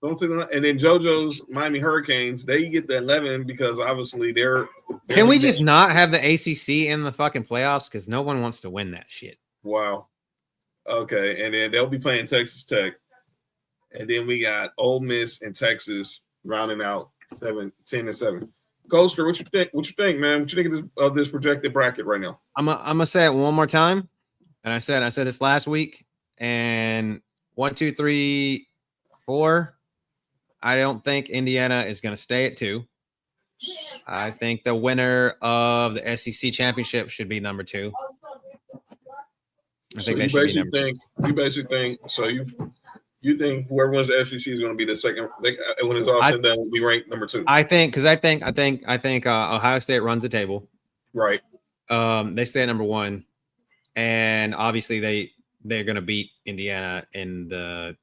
Don't say that. And then JoJo's Miami Hurricanes, they get the 11 because obviously they're Can we just not have the ACC in the fucking playoffs? Because no one wants to win that shit. Wow. Okay, and then they'll be playing Texas Tech. And then we got Ole Miss and Texas rounding out 10 and 7. Coaster, what you think, man? What you think of this projected bracket right now? I'm gonna say it one more time. And I said this last week. And 1, 2, 3, 4. I don't think Indiana is going to stay at 2. I think the winner of the SEC championship should be number 2. I think they should be number 2. You basically think so. You think whoever wins the SEC is going to be the second when it's all said and done will be ranked number 2. I think Ohio State runs the table. Right. They stay at number 1, and obviously they're going to beat Indiana in the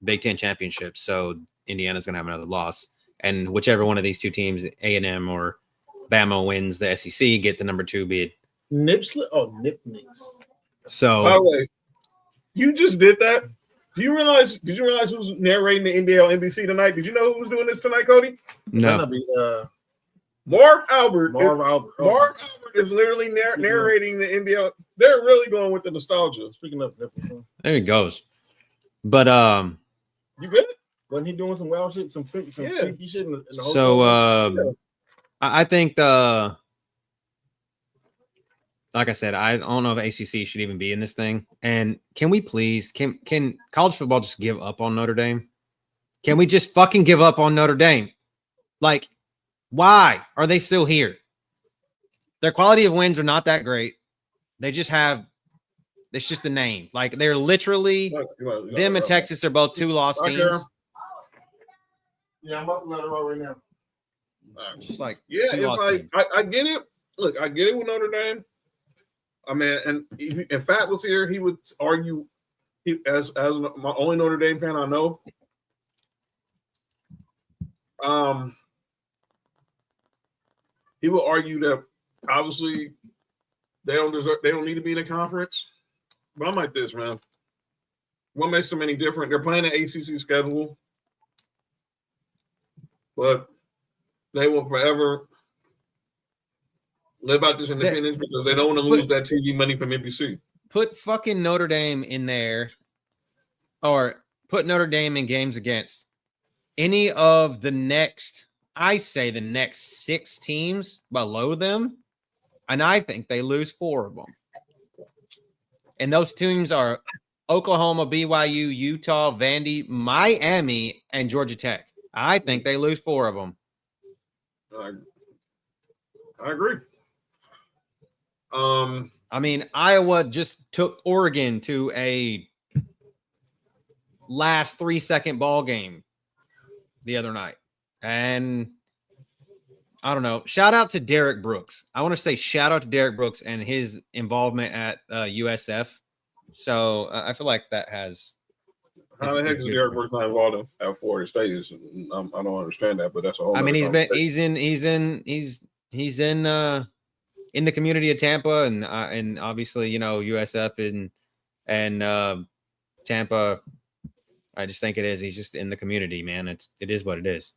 Big Ten championship. So Indiana's going to have another loss. And whichever one of these two teams, A&M or Bama, wins the SEC, get the number 2 bid. Nipslet? Oh, Nix. So, by the way, you just did that. Did you realize who's narrating the NBA on NBC tonight? Did you know who was doing this tonight, Cody? No. Marv Albert. Marv Albert is literally narrating the NBA. They're really going with the nostalgia. Speaking of, there he goes. But you good? Wasn't he doing some wild shit, some freaky shit in the whole so I think like I said, I don't know if ACC should even be in this thing. And can we please can college football just give up on Notre Dame? Can we just fucking give up on Notre Dame? Like, why are they still here? Their quality of wins are not that great. They just have it's just the name. Like, they're literally them and Texas are both 2 lost teams. Yeah, I'm up to let it roll right now. Just like it's like I get it. Look, I get it with Notre Dame. I mean, and if Fat was here, he would argue. As my only Notre Dame fan I know, he will argue that obviously they don't need to be in a conference. But I'm like this, man. What makes them any different? They're playing an ACC schedule, but they will forever live out this independence because they don't want to lose that TV money from NBC. Put fucking Notre Dame in there or put Notre Dame in games against any of the next 6 teams below them, and I think they lose 4 of them. And those teams are Oklahoma, BYU, Utah, Vandy, Miami, and Georgia Tech. I think they lose 4 of them. I agree. I mean, Iowa just took Oregon to a last 3-second ball game the other night. And I don't know. Shout out to Derek Brooks. I want to say shout out to Derek Brooks and his involvement at USF. So I feel like that has. How the heck is Derek Brooks not involved at Florida State? I don't understand that, but that's a whole. I mean, he's in the community of Tampa, and obviously, you know, USF and Tampa. I just think it is. He's just in the community, man. It is what it is.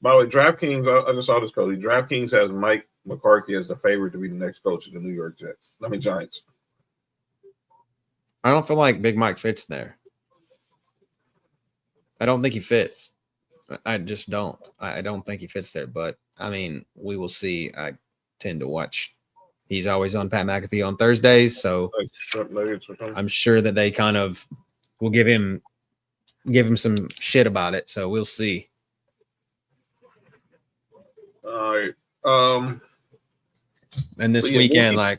By the way, DraftKings, I just saw this, Cody. DraftKings has Mike McCarthy as the favorite to be the next coach of the New York Giants. I don't feel like Big Mike fits there. I don't think he fits. I just don't. I don't think he fits there. But, I mean, we will see. I tend to watch. He's always on Pat McAfee on Thursdays, so I'm sure that they kind of will give him some shit about it. So we'll see. All right. And this weekend, I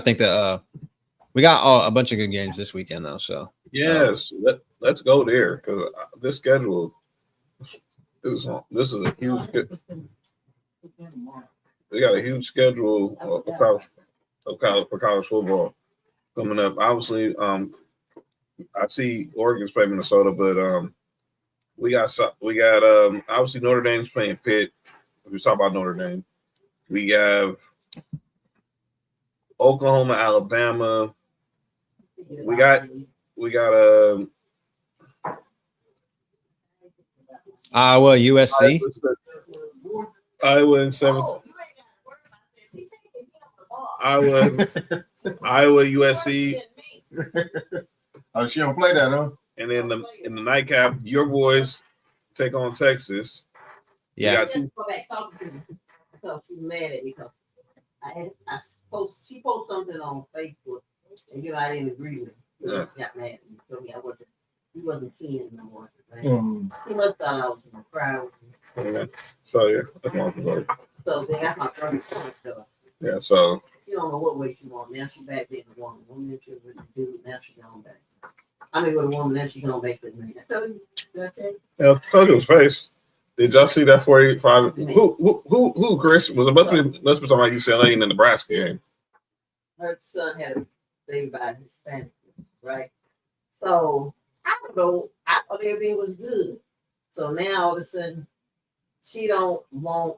think that we got a bunch of good games this weekend, though. So yes, let's go there because this schedule this is a huge. We got a huge schedule for college football coming up. Obviously, I see Oregon's playing Minnesota, but we got obviously Notre Dame's playing Pitt. If we talk about Notre Dame, we have Oklahoma, Alabama. We got Iowa, USC. Iowa in 7th. Iowa, USC. Oh, she don't play that, huh? And then in the nightcap, your boys take on Texas. Yeah. Let's go back talking to me because she's mad at me because she posted something on Facebook and I didn't agree with it. Yeah. Got mad at me. Told me he wasn't keen no more. Right? He must have thought I was in the crowd. Yeah. So yeah, that's my fault. So they got my brother's stuff. Yeah, so she don't know what way she wants. Now she back being a woman. Woman she was a dude, now she gone back. I mean with a woman, now she gone back with me. I told you. Did I tell you? Yeah, I told you his face. Did y'all see that 45? Who Chris? Was it must be talking about UCLA in the Nebraska game. Her son had a baby by a Hispanic, right? So I don't know. I thought everything was good. So now all of a sudden she don't want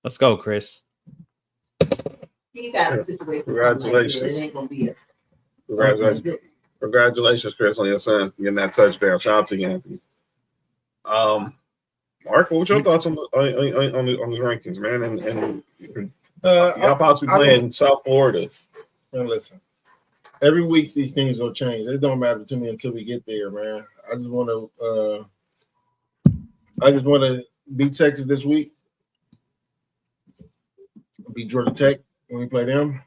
Let's go, Chris. he got a situation. Congratulations. It ain't gonna be Congratulations, Chris, on your son getting that touchdown. Shout out to you, Anthony. Mark, what's your thoughts on these rankings, man? And y'all possibly playing South Florida. Now listen, every week these things gonna change. It don't matter to me until we get there, man. I just want to beat Texas this week. Beat Georgia Tech when we play them,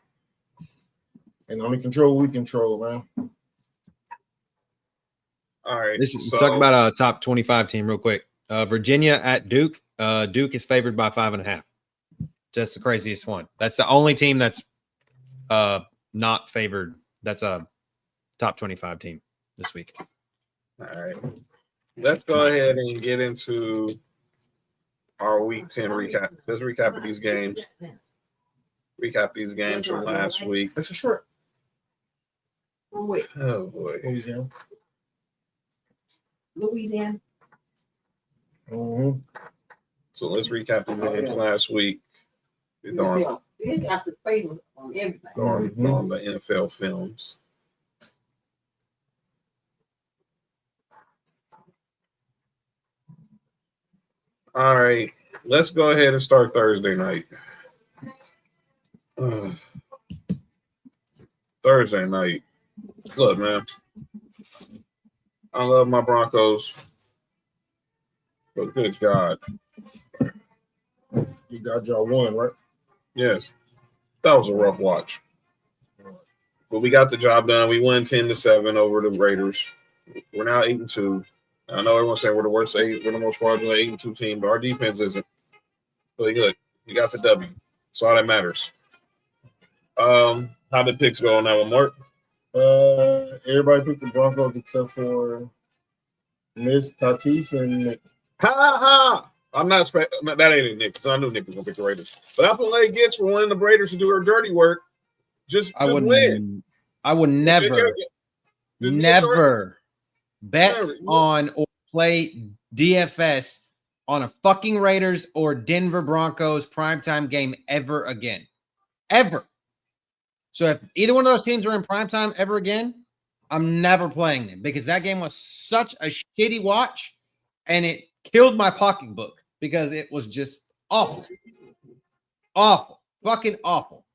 and only control what we control, man. All right, talk about a top 25 team real quick. Virginia at Duke. Duke is favored by 5.5. That's the craziest one. That's the only team that's not favored. That's a top 25 team this week. All right, let's go ahead and get into our Week 10 recap. Let's recap these games. Recap these games from last week. That's a short. Wait. Oh boy. Louisiana. Mm-hmm. So let's recap the games last week. We're on They got the favor on everything. on the NFL films. All right. Let's go ahead and start Thursday night. Thursday night. Look, man. I love my Broncos. But good God. You got y'all one, right? Yes. That was a rough watch. But we got the job done. We won 10-7 over the Raiders. We're now 8-2. I know everyone's saying we're the worst 8, we're the most fraudulent 8-2 team, but our defense isn't. Really good. We got the W. That's all that matters. How did picks go on that one, Mark? Everybody picked the Broncos except for Miss Tatis and Nick. Ha! I'm not – that ain't Nick, because I knew Nick was going to pick the Raiders. But that's what Lay gets for wanting the Raiders to do her dirty work. Just win. I would never bet on or play DFS on a fucking Raiders or Denver Broncos primetime game ever again. Ever. So if either one of those teams are in primetime ever again, I'm never playing them because that game was such a shitty watch and it killed my pocketbook because it was just awful. Awful. Fucking awful.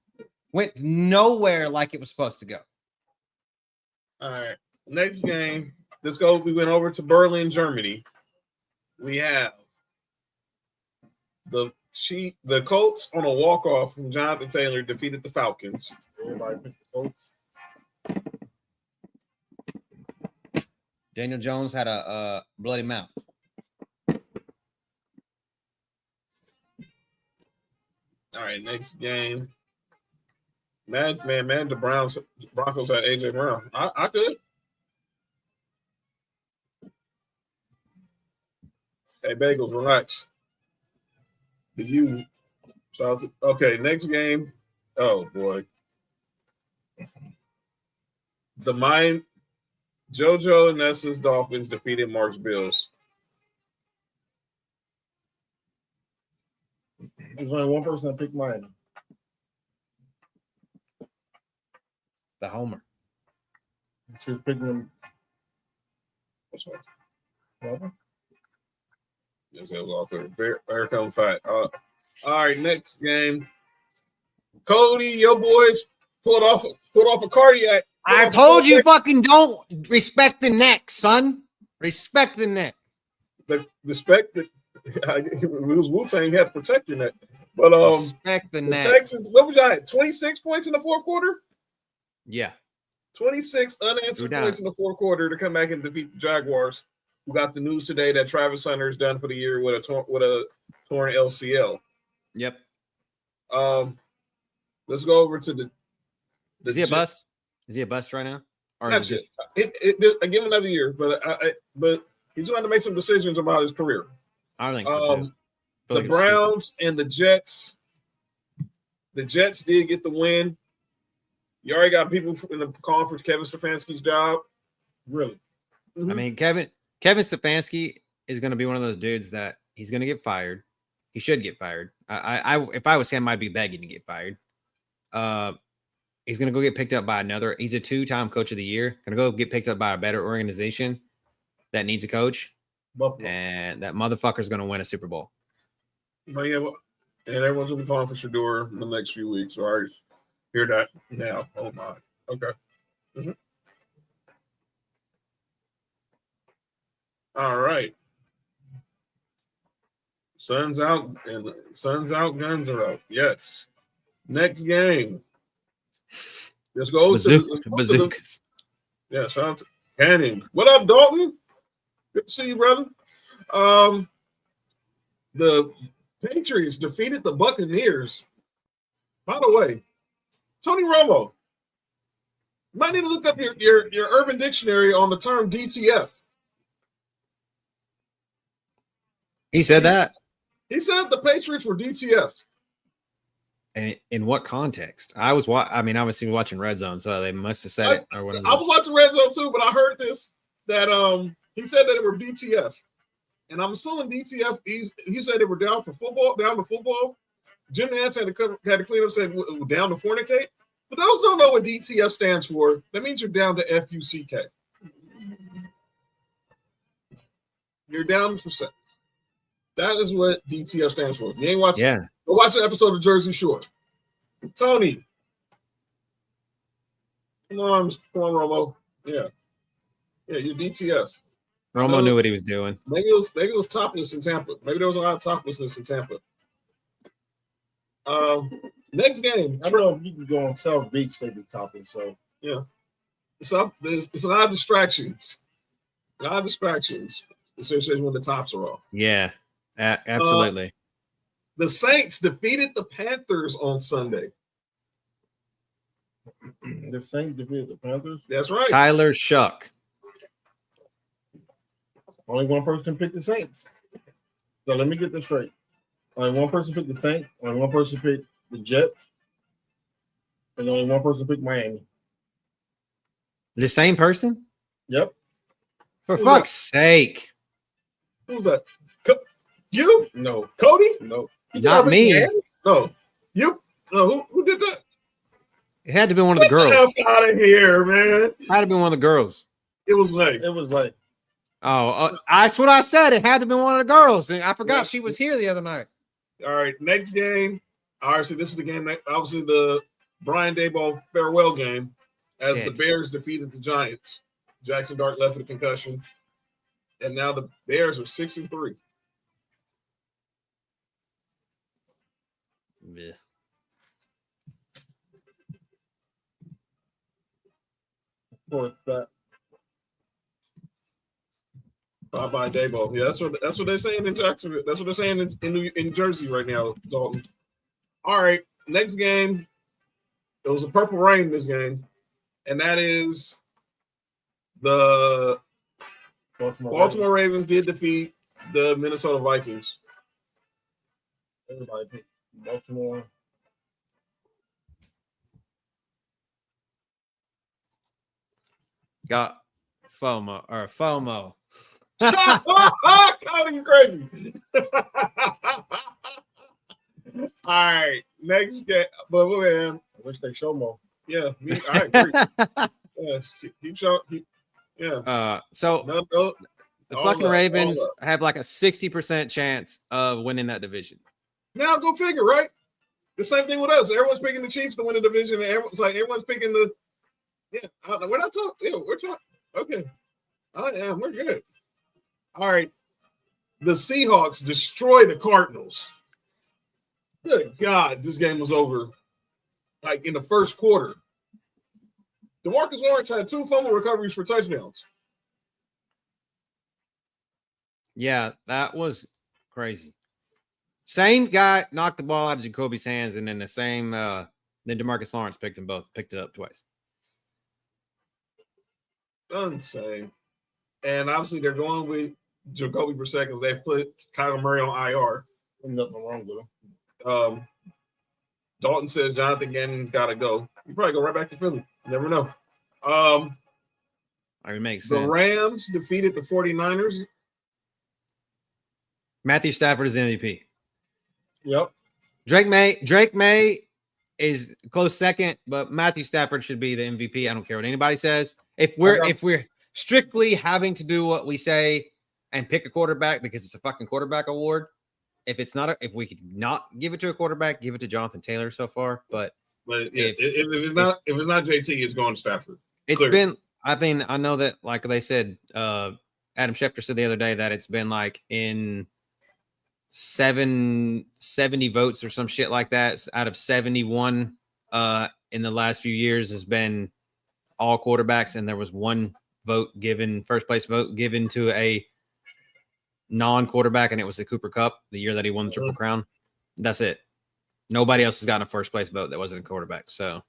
Went nowhere like it was supposed to go. All right. Next game. Let's go. We went over to Berlin, Germany. We have the Colts on a walk-off from Jonathan Taylor defeated the Falcons. Everybody picked the Colts. Daniel Jones had a bloody mouth. All right, next game. Man, the Broncos had AJ Brown. I could. Hey, Bagels, relax. Okay, next game. Oh boy. JoJo and Nessa's Dolphins defeated Mark's Bills. There's only one person that picked Miami. The homer. She was picking them. What's up? Robert? Yes, that was all good. Very come fat. All right, next game. Cody, your boys pulled off a cardiac. I told you fucking don't respect the neck, son. Respect the neck. The respect that it was Wu-Tang, you had to protect your neck. But respect the neck. Texans, what was y'all at? 26 points in the fourth quarter? Yeah. 26 unanswered points in the fourth quarter to come back and defeat the Jaguars, who got the news today that Travis Hunter is done for the year with a torn LCL. Yep. Let's go over to the is he a bust? Is he a bust right now? Or not is it just I give him another year, but he's going to make some decisions about his career. I don't think so too. The Browns and the Jets. The Jets did get the win. You already got people in the conference. Kevin Stefanski's job. Really? Mm-hmm. I mean, Kevin Stefanski is going to be one of those dudes that he's going to get fired. He should get fired. I if I was him, I'd be begging to get fired. He's going to go get picked up by another. He's a 2-time coach of the year. Going to go get picked up by a better organization that needs a coach. Buffalo. And that motherfucker's going to win a Super Bowl. But yeah, and everyone's going to be calling for Shador in the next few weeks. So I hear that now. Oh, my. Okay. Mm-hmm. All right. Sun's out, guns are out. Yes. Next game. Let's go bazookas. Yeah, shout out to Canning. What up, Dalton? Good to see you, brother. The Patriots defeated the Buccaneers. By the way, Tony Romo, you might need to look up your Urban Dictionary on the term DTF. He said that? He said the Patriots were DTF. And in what context? I was obviously watching Red Zone, so they must have said it. Or whatever. I was watching Red Zone too, but I heard this that he said that it were DTF, and I'm assuming DTF. He said they were down to football. Jim Nantz had to clean up, saying down to fornicate. But those don't know what DTF stands for. That means you're down to FUCK. You're down for sex. That is what DTF stands for. You ain't watching. Yeah. Go watch an episode of Jersey Shore. Tony. Come on, Romo. Yeah. Yeah, you're DTF. Romo knew what he was doing. Maybe it was topless in Tampa. Maybe there was a lot of toplessness in Tampa. Next game. I don't know if you can go on South Beach, they be topping. So yeah. It's a lot of distractions. A lot of distractions, especially when the tops are off. Yeah, absolutely. The Saints defeated the Panthers on Sunday. The Saints defeated the Panthers? That's right. Tyler Shuck. Only one person picked the Saints. So let me get this straight. Only one person picked the Saints. Only one person picked the Jets. And only one person picked Miami. The same person? Yep. For fuck's sake. Who's that? You? No. Cody? No. Not me. No. You? No, who did that? It had to be one of the girls. Get out of here, man. It had to be one of the girls. It was late. It was late. Oh, that's what I said. It had to be one of the girls. And I forgot she was here the other night. All right, next game. All right, so this is the game that obviously the Brian Daboll farewell game as the Bears defeated the Giants. Jackson Dart left with a concussion. And now the Bears are 6-3. Yeah. Fourth bet. Bye Daboll. Yeah, that's what they're saying in Jacksonville. That's what they're saying in Jersey right now, Dalton. All right, next game. It was a purple rain this game, and that is the Baltimore Ravens did defeat the Minnesota Vikings. Everybody picked Baltimore. Got FOMO. Cody, you crazy. All right, next game. But man, I wish they show more. Yeah, I agree. Yeah, keep showing. So the fucking Ravens have like a 60% chance of winning that division. Now go figure, right? The same thing with us. Everyone's picking the Chiefs to win the division, and everyone's picking the. Yeah, we're not talking. Yeah, we're talking. Okay, we're good. All right, the Seahawks destroy the Cardinals. Good God, this game was over like in the first quarter. DeMarcus Lawrence had 2 fumble recoveries for touchdowns. Yeah, that was crazy. Same guy knocked the ball out of Jacoby's hands, and then then DeMarcus Lawrence picked it up twice. Insane. And obviously they're going with Jacoby Brissett because they've put Kyler Murray on IR. Nothing wrong with him. Dalton says Jonathan Gannon's got to go. You probably go right back to Philly. You never know. It makes sense. The Rams defeated the 49ers. Matthew Stafford is MVP. Yep. Drake May is close second, but Matthew Stafford should be the MVP. I don't care what anybody says. If we're strictly having to do what we say and pick a quarterback because it's a fucking quarterback award, if we could not give it to a quarterback, give it to Jonathan Taylor so far. But if it's not JT, it's going to Stafford. I know that like they said, Adam Schefter said the other day that it's been like in 70 votes or some shit like that out of 71 in the last few years has been all quarterbacks, and there was one first place vote given to a non-quarterback, and it was the Cooper Kupp the year that he won the Triple Crown. That's it. Nobody else has gotten a first place vote that wasn't a quarterback. So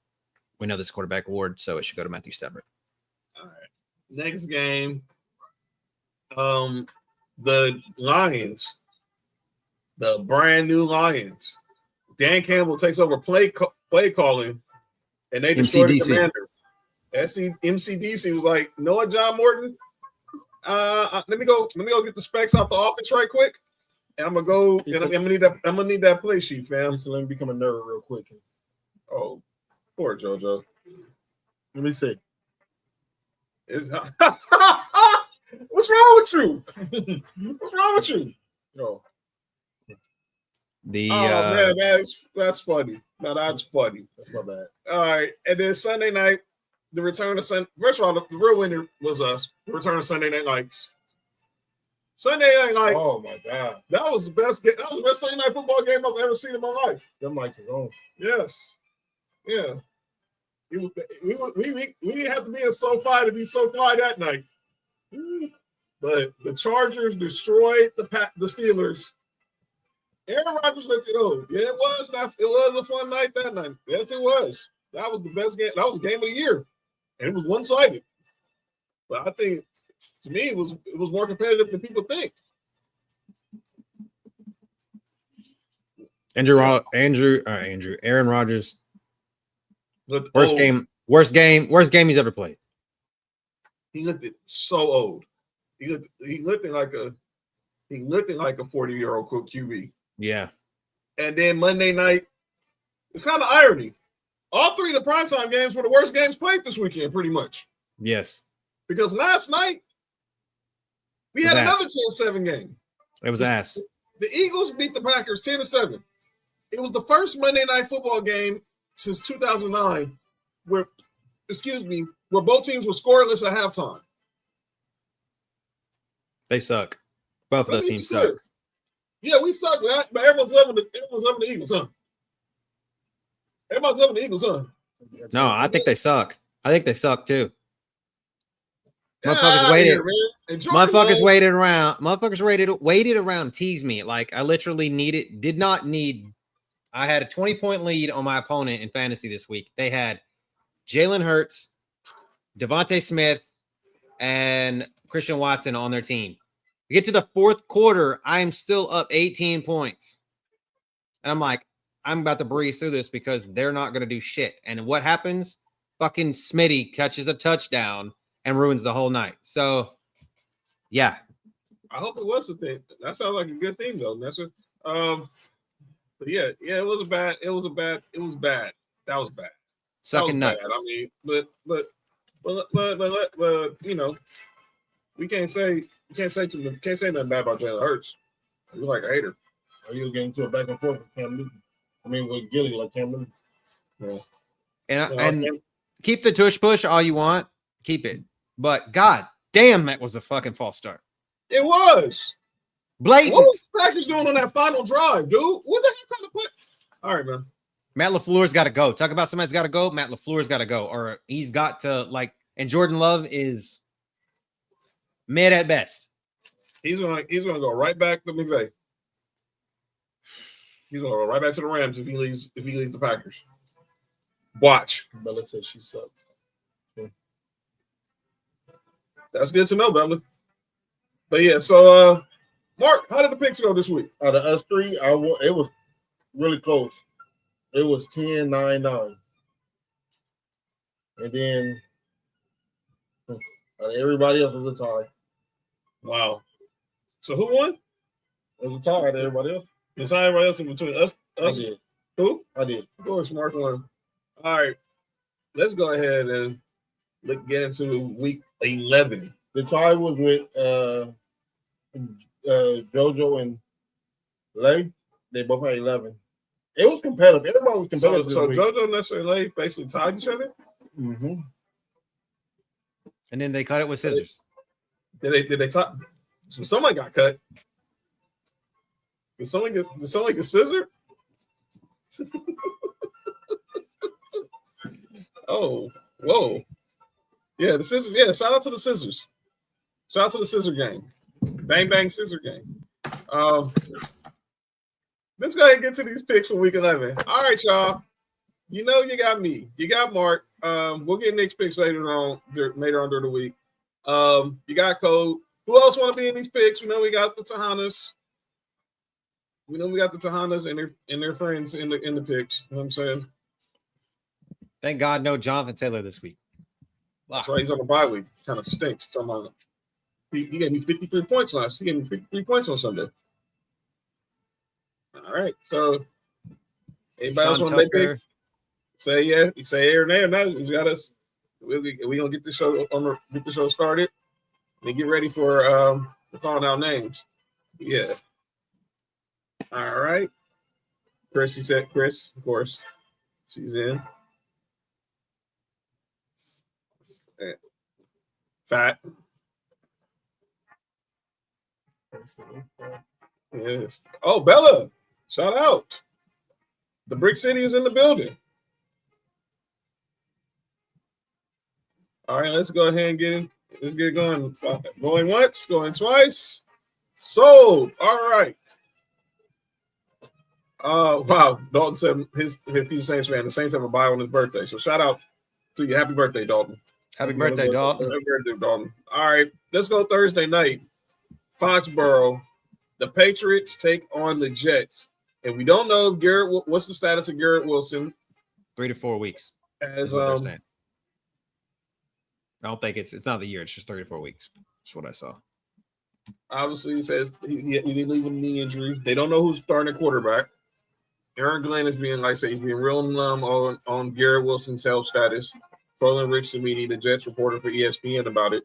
we know this quarterback award, so it should go to Matthew Stafford. All right. Next game. The Lions, the brand new Lions. Dan Campbell takes over play calling, and they destroyed the Commander. MCDC was like, Noah John Morton. Let me go get the specs out the office right quick, and I'm gonna go. And I'm gonna need that play sheet, fam. So let me become a nerd real quick. Oh, poor JoJo. Let me see. What's wrong with you? What's wrong with you? No. Man, that's funny. Now that's funny. That's my bad. All right, and then Sunday night, the return of Sun. First of all, the real winner was us. The return of Sunday Night Lights. Sunday Night Lights. Oh my God, that was the best game. That was the best Sunday night football game I've ever seen in my life. them mics is on. Yes, yeah. We didn't have to be in SoFi to be SoFi that night. But the Chargers destroyed the Steelers. Aaron Rodgers looked it over. Yeah, it was a fun night that night. Yes, it was. That was the best game. That was the game of the year, and it was one-sided. But I think, to me, it was more competitive than people think. Aaron Rodgers. Looked Worst old. game he's ever played. He looked so old. He looked like a 40-year-old QB. Yeah. And then Monday night, it's kind of irony. All three of the primetime games were the worst games played this weekend, pretty much. Yes. Because last night, we had another 10-7 game. It was ass. The Eagles beat the Packers 10-7. It was the first Monday night football game since 2009 where both teams were scoreless at halftime. They suck. Both of those teams suck. Yeah, we suck, but everyone's loving the Eagles, huh? Everybody's loving the Eagles, huh? No, I think they suck. I think they suck too. Motherfuckers waited. Motherfuckers waited around, teased me. Like I literally did not need. I had a 20-point lead on my opponent in fantasy this week. They had Jalen Hurts, Devontae Smith, and Christian Watson on their team. We get to the fourth quarter, I'm still up 18 points. And I'm like, I'm about to breeze through this because they're not going to do shit. And what happens? Fucking Smitty catches a touchdown and ruins the whole night. So, yeah. I hope it was a thing. That sounds like a good thing, though. That's what. But yeah, it was bad. That was bad. Sucking nuts. Bad. I mean, but you know, we can't say nothing bad about Jalen Hurts. You're like a hater. Are you getting to a back and forth with Cam Newton? I mean, with Gilly like Cam Newton. Yeah. And keep the tush push all you want. Keep it. But God damn, that was a fucking false start. It was. Blatant. What was the Packers doing on that final drive, dude? What the heck kind of play? All right, man. Matt LaFleur's got to go. Talk about somebody's got to go. Matt LaFleur's got to go. Or he's got to, and Jordan Love is mid at best. He's gonna go right back to McVay. He's gonna go right back to the Rams if he leaves the Packers. Watch. Bella says she sucks. So. That's good to know, Bella. But yeah, so Mark, how did the picks go this week? Out of us three, it was really close. It was 10-9-9. And then everybody else was a tie. Wow. So who won? It was a tie to everybody else. It's not everybody else in between us. I did. Who? I did. Of course, Mark won. All right. Let's go ahead and get into week 11. The tie was with JoJo and Larry. They both had 11. It was competitive. Everybody was competitive. So JoJo and Larry basically tied each other? Mm-hmm. And then they cut it with scissors. Did they tie? So somebody got cut. Did someone get a scissor? Oh, whoa. Yeah, the scissors. Yeah, shout out to the scissors. Shout out to the scissor game. Bang, bang, scissor game. Let's go ahead and get to these picks for week 11. All right, y'all. You know you got me. You got Mark. We'll get Nick's picks later on during the week. You got Code. Who else want to be in these picks? We know we got the Tejanas. We know we got the Tejanas and their friends in the picks. You know what I'm saying? Thank God, no Jonathan Taylor this week. That's right. He's on the bye week. Kind of stinks. He gave me 53 points last. He gave me 53 points on Sunday. All right. So, anybody else want to make picks? Say yeah. You say here and there. Now you got us. We gonna get the show started and get ready for calling out names. Yeah. All right. Chris, you said Chris, of course. She's in. Fat. Yes. Oh, Bella. Shout out. The Brick City is in the building. All right, let's go ahead and get in. Let's get going. Going once, going twice. Sold. All right. Wow. Dalton said he's a Saints fan. The Saints have a bye on his birthday. So shout out to you. Happy birthday, Dalton. Happy birthday, Dalton. Happy birthday, Dalton. All right. Let's go Thursday night. Foxborough. The Patriots take on the Jets. And we don't know if what's the status of Garrett Wilson? 3 to 4 weeks. As I don't think it's not the year. It's just 3 to 4 weeks. That's what I saw. Obviously, he says he didn't leave with a knee injury. They don't know who's starting at quarterback. Aaron Glenn is being, like I say, he's being real numb on Garrett Wilson's health status. Trolling Rich Samini, the Jets reporter for ESPN about it.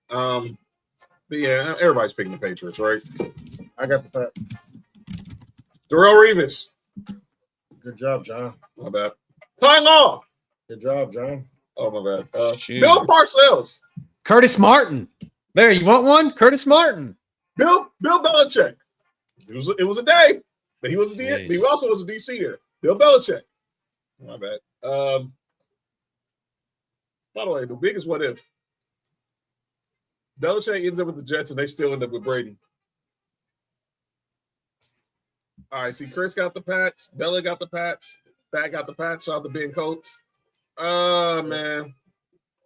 But yeah, everybody's picking the Patriots, right? I got the fact. Darrell Revis. Good job, John. My bad. Ty Law. Good job, John. Oh, my bad. Bill Parcells. Curtis Martin. There, you want one? Curtis Martin. Bill Belichick. It was a day, but he was he also was a DC there. Bill Belichick. My bad. By the way, the biggest what if. Belichick ends up with the Jets and they still end up with Brady. All right, see, Chris got the Pats. Bella got the Pats. Pat got the Pats. Shout out to Ben Coates. Man.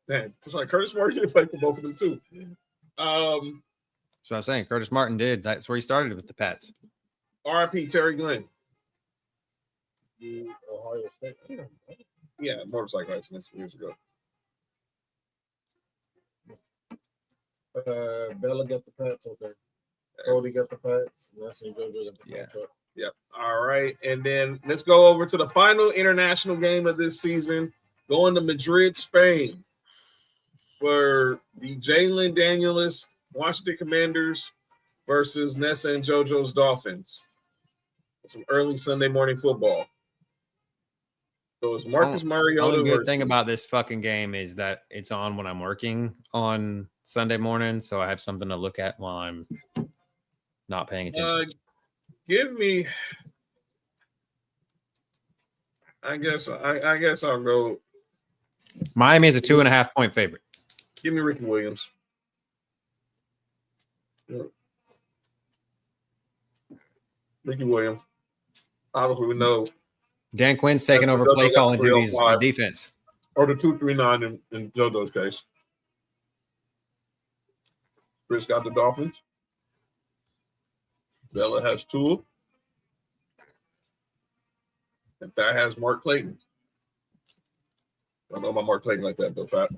Damn. It's like Curtis Martin played for both of them, too. That's what I'm saying. Curtis Martin did. That's where he started with the Pats. RIP Terry Glenn. Ohio State. Yeah, motorcycle accident years ago. Bella got the Pats, okay. Cody got the Pats. Nelson JoJo got the Pats. Yep. All right. And then let's go over to the final international game of this season. Going to Madrid, Spain. For the Jalen Daniels Washington Commanders versus Nessa and JoJo's Dolphins. Some early Sunday morning football. So it's Marcus Mariota. The good thing about this fucking game is that it's on when I'm working on Sunday morning, so I have something to look at while I'm not paying attention. Give me. I guess I'll go. Miami is a 2.5-point favorite. Give me Ricky Williams. Ricky Williams. Obviously, we know Dan Quinn's taking over play calling duties on defense. Or the 2-3-9 in JoJo's case. Chris got the Dolphins. Bella has Tua. And that has Mark Clayton. I don't know about Mark Clayton like that, though, Fat.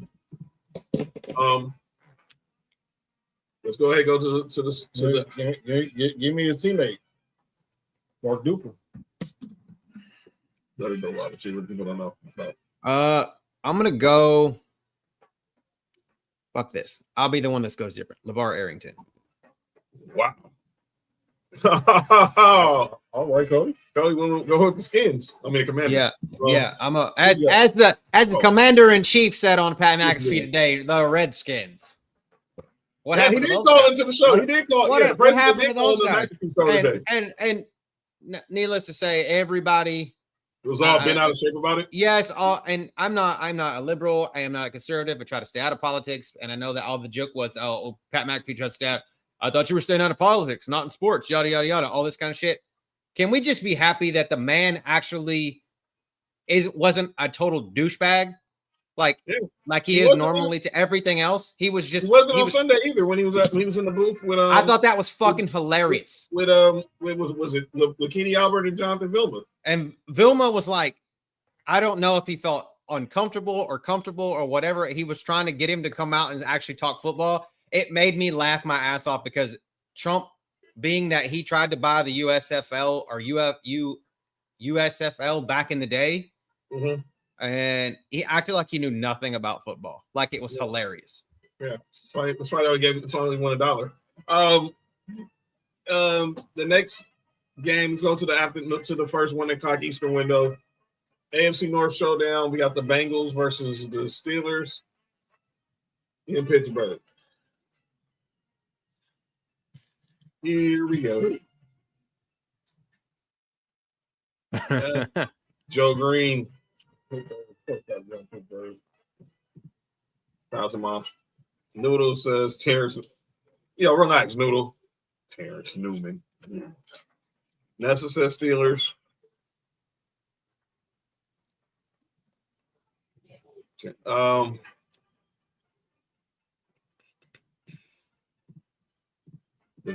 Let's go ahead and go to the give me a teammate. Mark Duper. Let it go wide receiver. People don't know. I'm gonna go. Fuck this. I'll be the one that goes different. LeVar Arrington. Wow. All right, Cody. Cody won't go with the Skins. I mean, the Commanders. Yeah. I'm as the commander in chief said on Pat McAfee today. The Redskins. What happened? He did call into the show. He did call. What happened to those guys? And needless to say, everybody. It was all been out of shape about it. Yes, and I'm not a liberal. I am not a conservative. I try to stay out of politics. And I know that all the joke was, Pat McAfee tries to stay out. I thought you were staying out of politics, not in sports, yada, yada, yada, all this kind of shit. Can we just be happy that the man actually wasn't a total douchebag? Like he is normally to everything else. He was just. He wasn't on Sunday either when he was in the booth with. I thought that was fucking hilarious. Was it Lakini Albert and Jonathan Vilma? And Vilma was like, I don't know if he felt uncomfortable or comfortable or whatever. He was trying to get him to come out and actually talk football. It made me laugh my ass off because Trump, being that he tried to buy the USFL or USFL back in the day, and he acted like he knew nothing about football. Like it was hilarious. Yeah, that's why they gave it. It's only $1. The next game. Let's go to the first 1 o'clock Eastern window. AFC North showdown. We got the Bengals versus the Steelers in Pittsburgh. Here we go. Joe Green. Thousand miles. Noodle says Terrence. Relax, Noodle. Terrence Newman. Nessa says Steelers. Is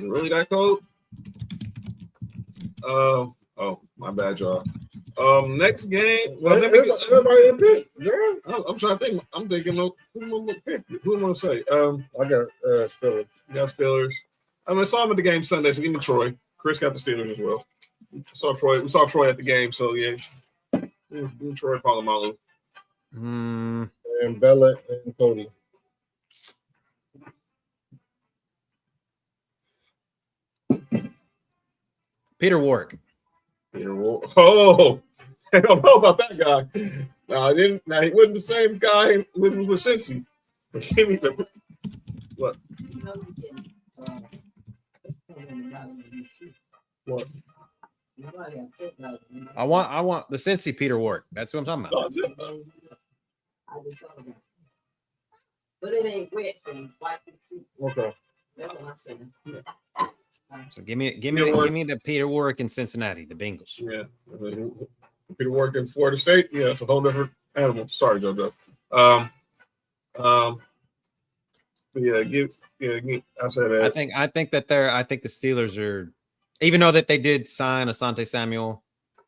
it really that cold? Oh, my bad, y'all. Next game. Well, everybody pick. Yeah. I'm trying to think. I'm thinking who am I pick? Who am I gonna say? I got Steelers. You got Steelers. I saw him at the game Sunday, so give me Troy. Chris got the Steelers as well. We saw Troy at the game, so yeah. Troy Polamalu. And Bella and Cody. Peter Warwick. Oh, I don't know about that guy. No, I didn't. Now he wasn't the same guy with Cincy. Give me the what? What? I want the Cincy Peter Warwick. That's what I'm talking about. But it ain't wet and white. Okay. That's what I'm saying. So give me the Peter Warwick in Cincinnati, the Bengals. Yeah. Peter Warwick in Florida State. Yeah, it's a whole different animal. Sorry, JoJo. But yeah, I said that. I think the Steelers are, even though that they did sign Asante Samuel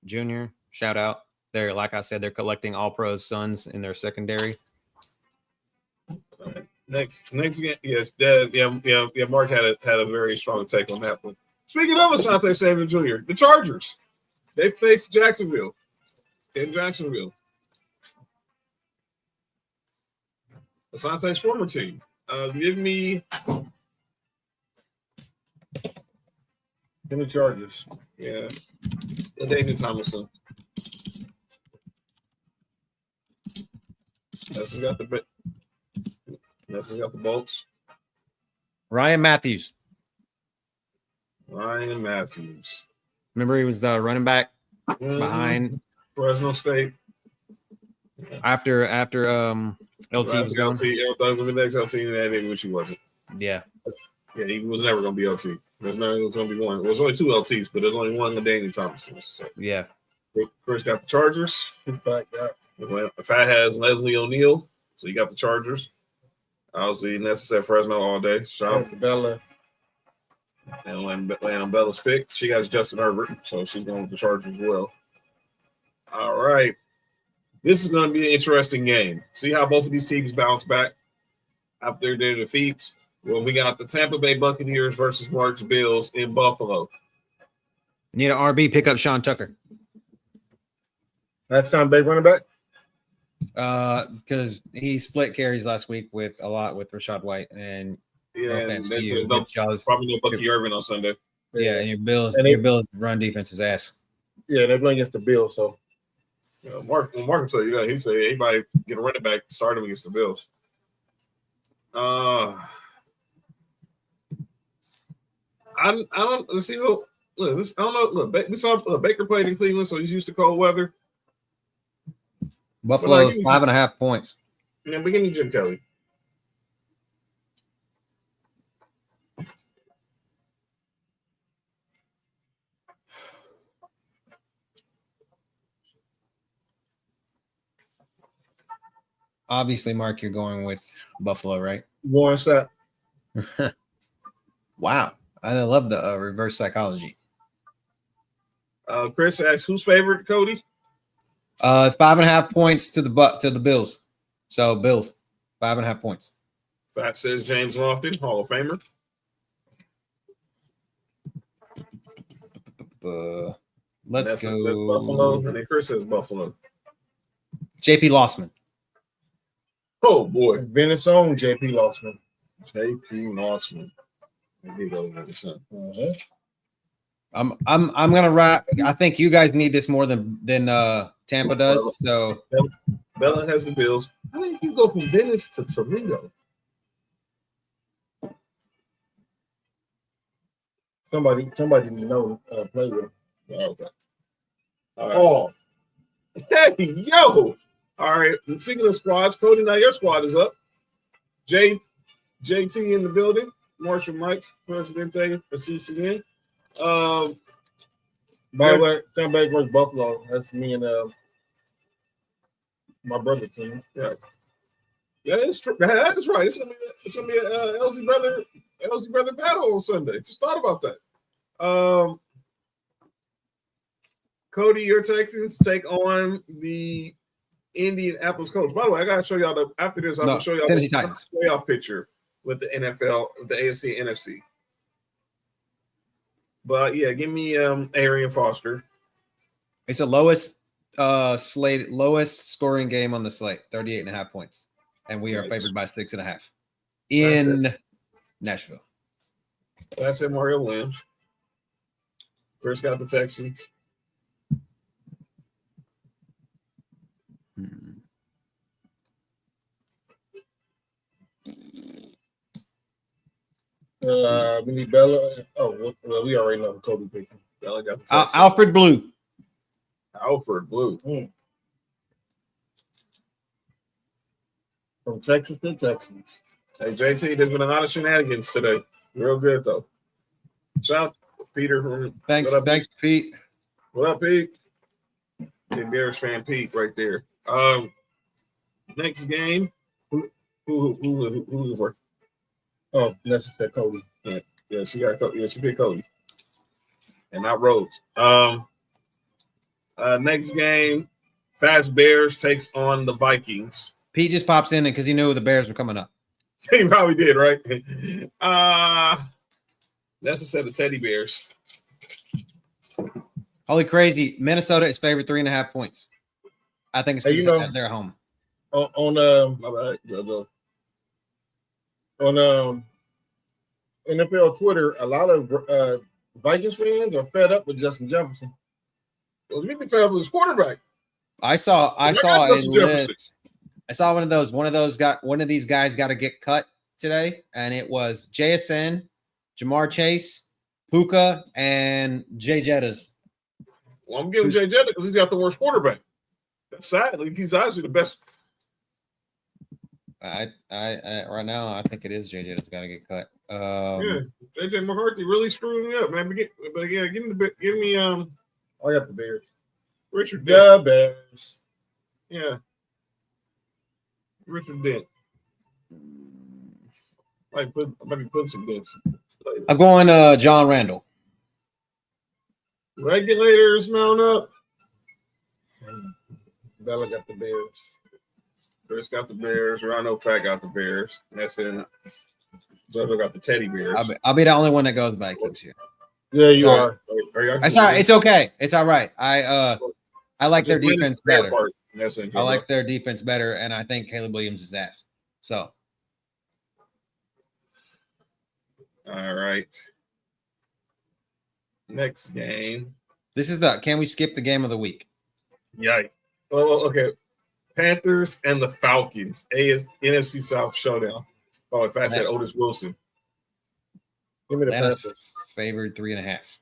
Jr. Shout out. They're, like I said, they're collecting all pros sons in their secondary. Next game, yes, yeah. Mark had a very strong take on that one. Speaking of Asante Samuel Jr., the Chargers, they faced Jacksonville in Jacksonville. Asante's former team. Give me the Chargers. Yeah, David Thomason. Nessa's got the Bolts. Ryan Matthews. Remember he was the running back behind Fresno State. After LT was gone. The next LT, and which he wasn't. Yeah. Yeah, he was never going to be LT. There's never going to be one. There was only 2 LTs, but there's only one Daniel Thompson. So. Yeah. First got the Chargers. Fat has Leslie O'Neal, so you got the Chargers. Obviously, Nessa at Fresno all day. Shout out to Bella. And laying on Bella's pick. She got Justin Herbert, so she's going with the Chargers as well. All right. This is going to be an interesting game. See how both of these teams bounce back after their defeats? Well, we got the Tampa Bay Buccaneers versus Mark's Bills in Buffalo. Need an RB, pick up Sean Tucker. That's Tampa Bay running back? Because he split carries last week with Rachaad White, and probably no Bucky Irvin on Sunday. Yeah, and your Bills run defense is ass. Yeah, they're playing against the Bills, so Mark will tell you that. He said anybody get a running back, start him against the Bills. I don't see. Look, I don't know. Look, we saw Baker played in Cleveland, so he's used to cold weather. Buffalo 5.5 points. Yeah, beginning Jim Kelly. Obviously, Mark, you're going with Buffalo, right? Warren Sapp. Wow, I love the reverse psychology. Chris asks, who's favorite, Cody? 5.5 points to the Bills. So Bills, 5.5 points. Fat says James Lofton, Hall of Famer. Let's Nessa go. Says Buffalo, and then Chris says Buffalo. JP Lossman. Oh boy, Bennett's own JP Lossman. JP Lossman. He goes with the sun. I'm gonna ride. I think you guys need this more than Tampa does. So Bella has the Bills. I think you go from Venice to Toledo. Somebody you know play with him. Okay. All right. Oh, Hey, yo. All right. Speaking of squads, Cody, now your squad is up. JT in the building. Marshall Mikes, Presidente for CCN. by the way, come back versus Buffalo. That's me and my brother team. Yeah, it's true. That is right. It's gonna be a LZ brother battle on Sunday. Just thought about that. Cody, your Texans take on the Indianapolis Colts. By the way, I gotta show y'all after this. I'm gonna show y'all Tennessee the Titans. playoff picture with the NFL, the AFC, and NFC. But yeah, give me Arian Foster. it's the lowest scoring game on the slate, 38.5 points, and we are favored by 6.5 in Nashville. That's it, Mario Williams. Chris got the Texans. We need Bella. Oh, well, we already know the Kobe pick. Bella got the Texans. Alfred Blue. Alfred Blue. From Texas to Texans. Hey, JT, there's been a lot of shenanigans today. Real good, though. Shout out to Peter. Thanks, Pete. What up, Pete? Big Bears fan Pete right there. Next game. Who for? Oh, that's said Kobe. Yeah, she got Cody. Yeah, she picked Cody. And not Rhodes. Next game, Fast Bears takes on the Vikings. Pete just pops in because he knew the Bears were coming up. He probably did, right? That's a set of teddy bears. Holy crazy. Minnesota is favored 3.5 points. I think it's because at their home. On My bad, JoJo. on NFL Twitter, a lot of Vikings fans are fed up with Justin Jefferson. Well, me be fed up with his quarterback. I saw Justin Jefferson. I saw one of these guys got to get cut today, and it was JSN, Jamar Chase, Puka, and Jay Jettas. Well, I'm giving Jay Jetta because he's got the worst quarterback. That's sad. Like, he's actually the best. I right now I think it is Jay Jettas got to get cut. Yeah, JJ McCarthy really screwed me up, man. But yeah, give me I got the Bears. Richard The Dent. Bears. Yeah, Richard Dent. I might be putting some dents. I'm going John Randall. Regulators mount up. Bella got the Bears. Chris got the Bears. Rhino Fat got the Bears. That's it. Zozo got the teddy bears. I'll be the only one that goes Vikings here. Yeah, you are. It's all right. It's okay. It's all right. I like their defense better. I like their defense better, and I think Caleb Williams is ass. So, all right. Next game. This is can we skip the game of the week? Yikes. Oh, okay. Panthers and the Falcons. NFC South showdown. Oh, if I said Otis Wilson. Give me the Panthers. Favored 3.5.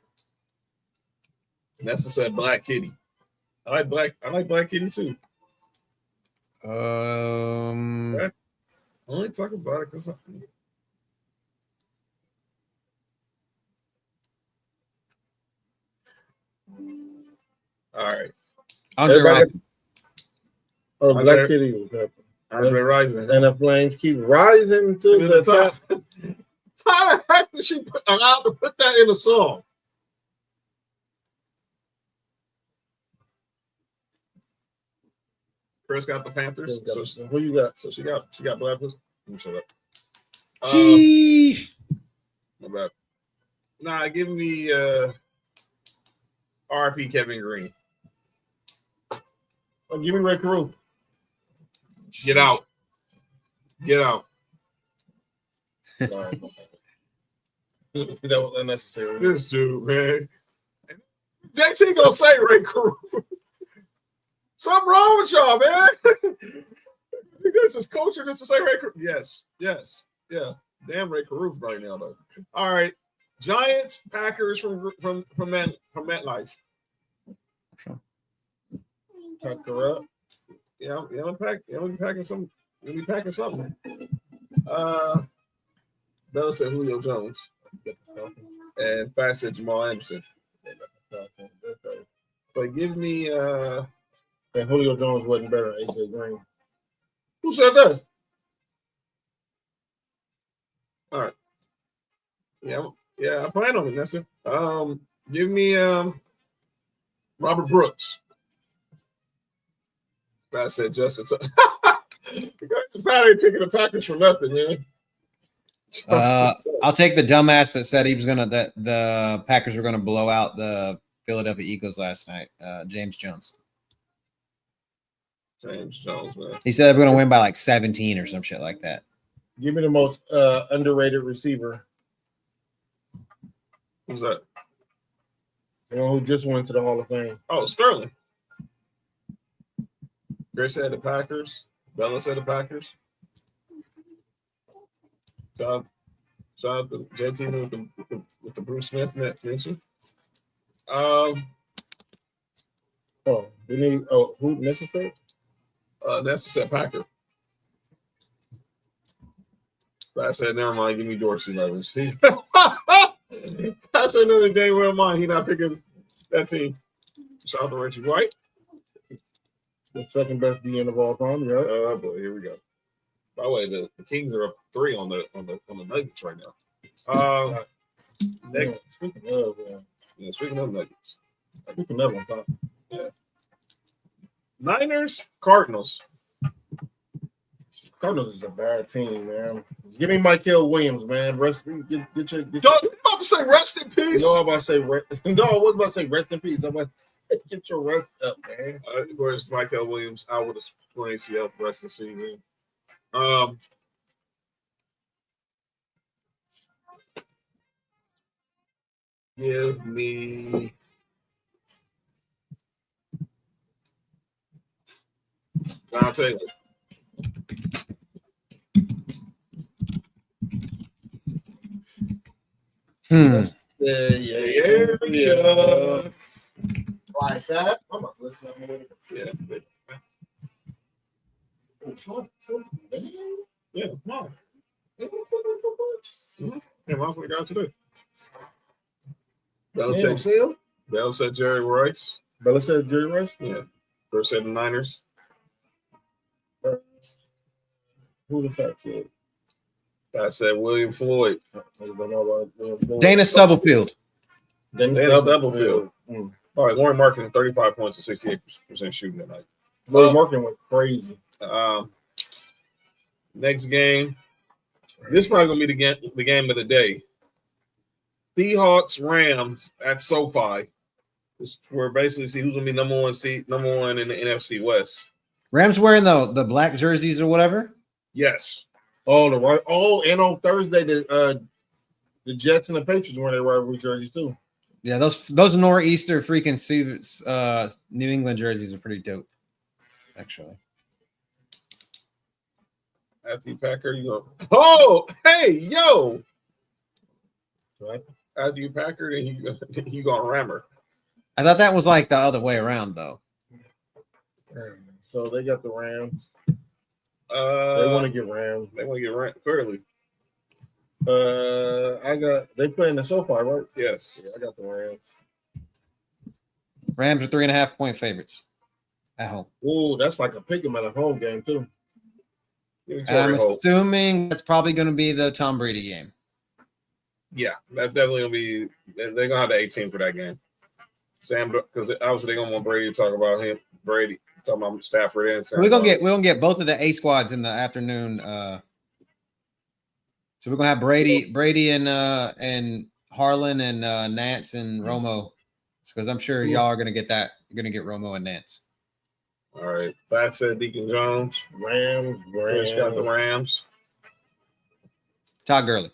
Nessa said Black Kitty. I like Black Kitty too. Okay. I only talk about it because all right. Andre Rison. Oh, Black Kitty was happening. Andre Rison. And the Flames keep rising to the top. How the heck did she allowed to put that in a song? Chris got the Panthers. Who you got? So she got Black Pussy. Let me shut up. Sheesh. My bad. Nah, give me RP Kevin Green. Oh, give me Ray Carew. Get out. Get out. That was unnecessary. This dude, man. JT gonna say Ray Caruth. Something wrong with y'all, man. This is culture just to say Ray Caruth. Yes. Yeah. Damn Ray Caruth right now, though. All right. Giants, Packers from MetLife. Pack her up. Yeah, be packing something. Bella said Julio Jones. And Fat said Jamal Anderson. But give me And Julio Jones wasn't better than AJ Green. who said that? All right. Yeah, I plan on it. That's it. Give me Robert Brooks. I said Justin. The guys are picking the Packers for nothing, man. I'll take the dumbass that said that the Packers were gonna blow out the Philadelphia Eagles last night. James Jones. James Jones, man. He said we're gonna win by like 17 or some shit like that. Give me the most underrated receiver. Who's that? You know who just went to the Hall of Fame? Oh, Sterling. Grace said the Packers. Bella said the Packers. Shout out to JT with the Bruce Smith mention. Who necessary? Nessa said Packer. So I said, never mind, give me Dorsey Levens. I said, no, day well mind. He not picking that team. Shout out to Richie White. The second best DN of all time, yeah. Oh boy, here we go. By the way, the Kings are up 3 on the Nuggets right now. Next, speaking of Nuggets. Speaking of on top. Yeah. Niners, Cardinals. Cardinals is a bad team, man. Give me Michael Williams, man. Get your. You about to say rest in peace? No, I was about to say rest in peace. I'm about to say get your rest up, man. Of course, Michael Williams out with a sprained ACL for the rest of the season. Give me John Taylor. Yeah. Like that. I'm about to listen to that. Yeah. Yeah, come on. Yeah, what we got today? Bell said Jerry Rice. Bella said Jerry Rice? Yeah. First said the Niners. Who the fact said? I said William Floyd. Dana Stubblefield. Dana Stubblefield. All right, Lauren Markin, 35 points and 68% shooting tonight. Lauren Markin went crazy. Next game. This is probably going to be the game of the day. Seahawks, Rams at SoFi. We're basically see who's going to be number one in the NFC West. Rams wearing the black jerseys or whatever? Yes. Oh, the right. Oh, and on Thursday, the Jets and the Patriots wearing their rivalry jerseys too. Yeah, those nor'easter freaking New England jerseys are pretty dope, actually. After you Packer, you go. Oh, hey, yo! Right. After you Packer, then you gonna Rammer. I thought that was like the other way around, though. So they got the Rams. They want to get Rams. They want to get Rams clearly. They playing the SoFi, right? Yes. Yeah, I got the Rams. Rams are 3.5-point favorites at home. Ooh, that's like a pick 'em at a home game too. And I'm assuming that's probably going to be the Tom Brady game. Yeah, that's definitely going to be. They're going to have the 18 for that game. Sam, because obviously they're going to want Brady to talk about him. Brady talking about Stafford and Sam. We're gonna get both of the A squads in the afternoon. So we're gonna have Brady and Harlan and Nance and Romo, because I'm sure y'all are gonna get that. You're gonna get Romo and Nance. All right. Fat said Deacon Jones. Rams. Rich got the Rams. Todd Gurley.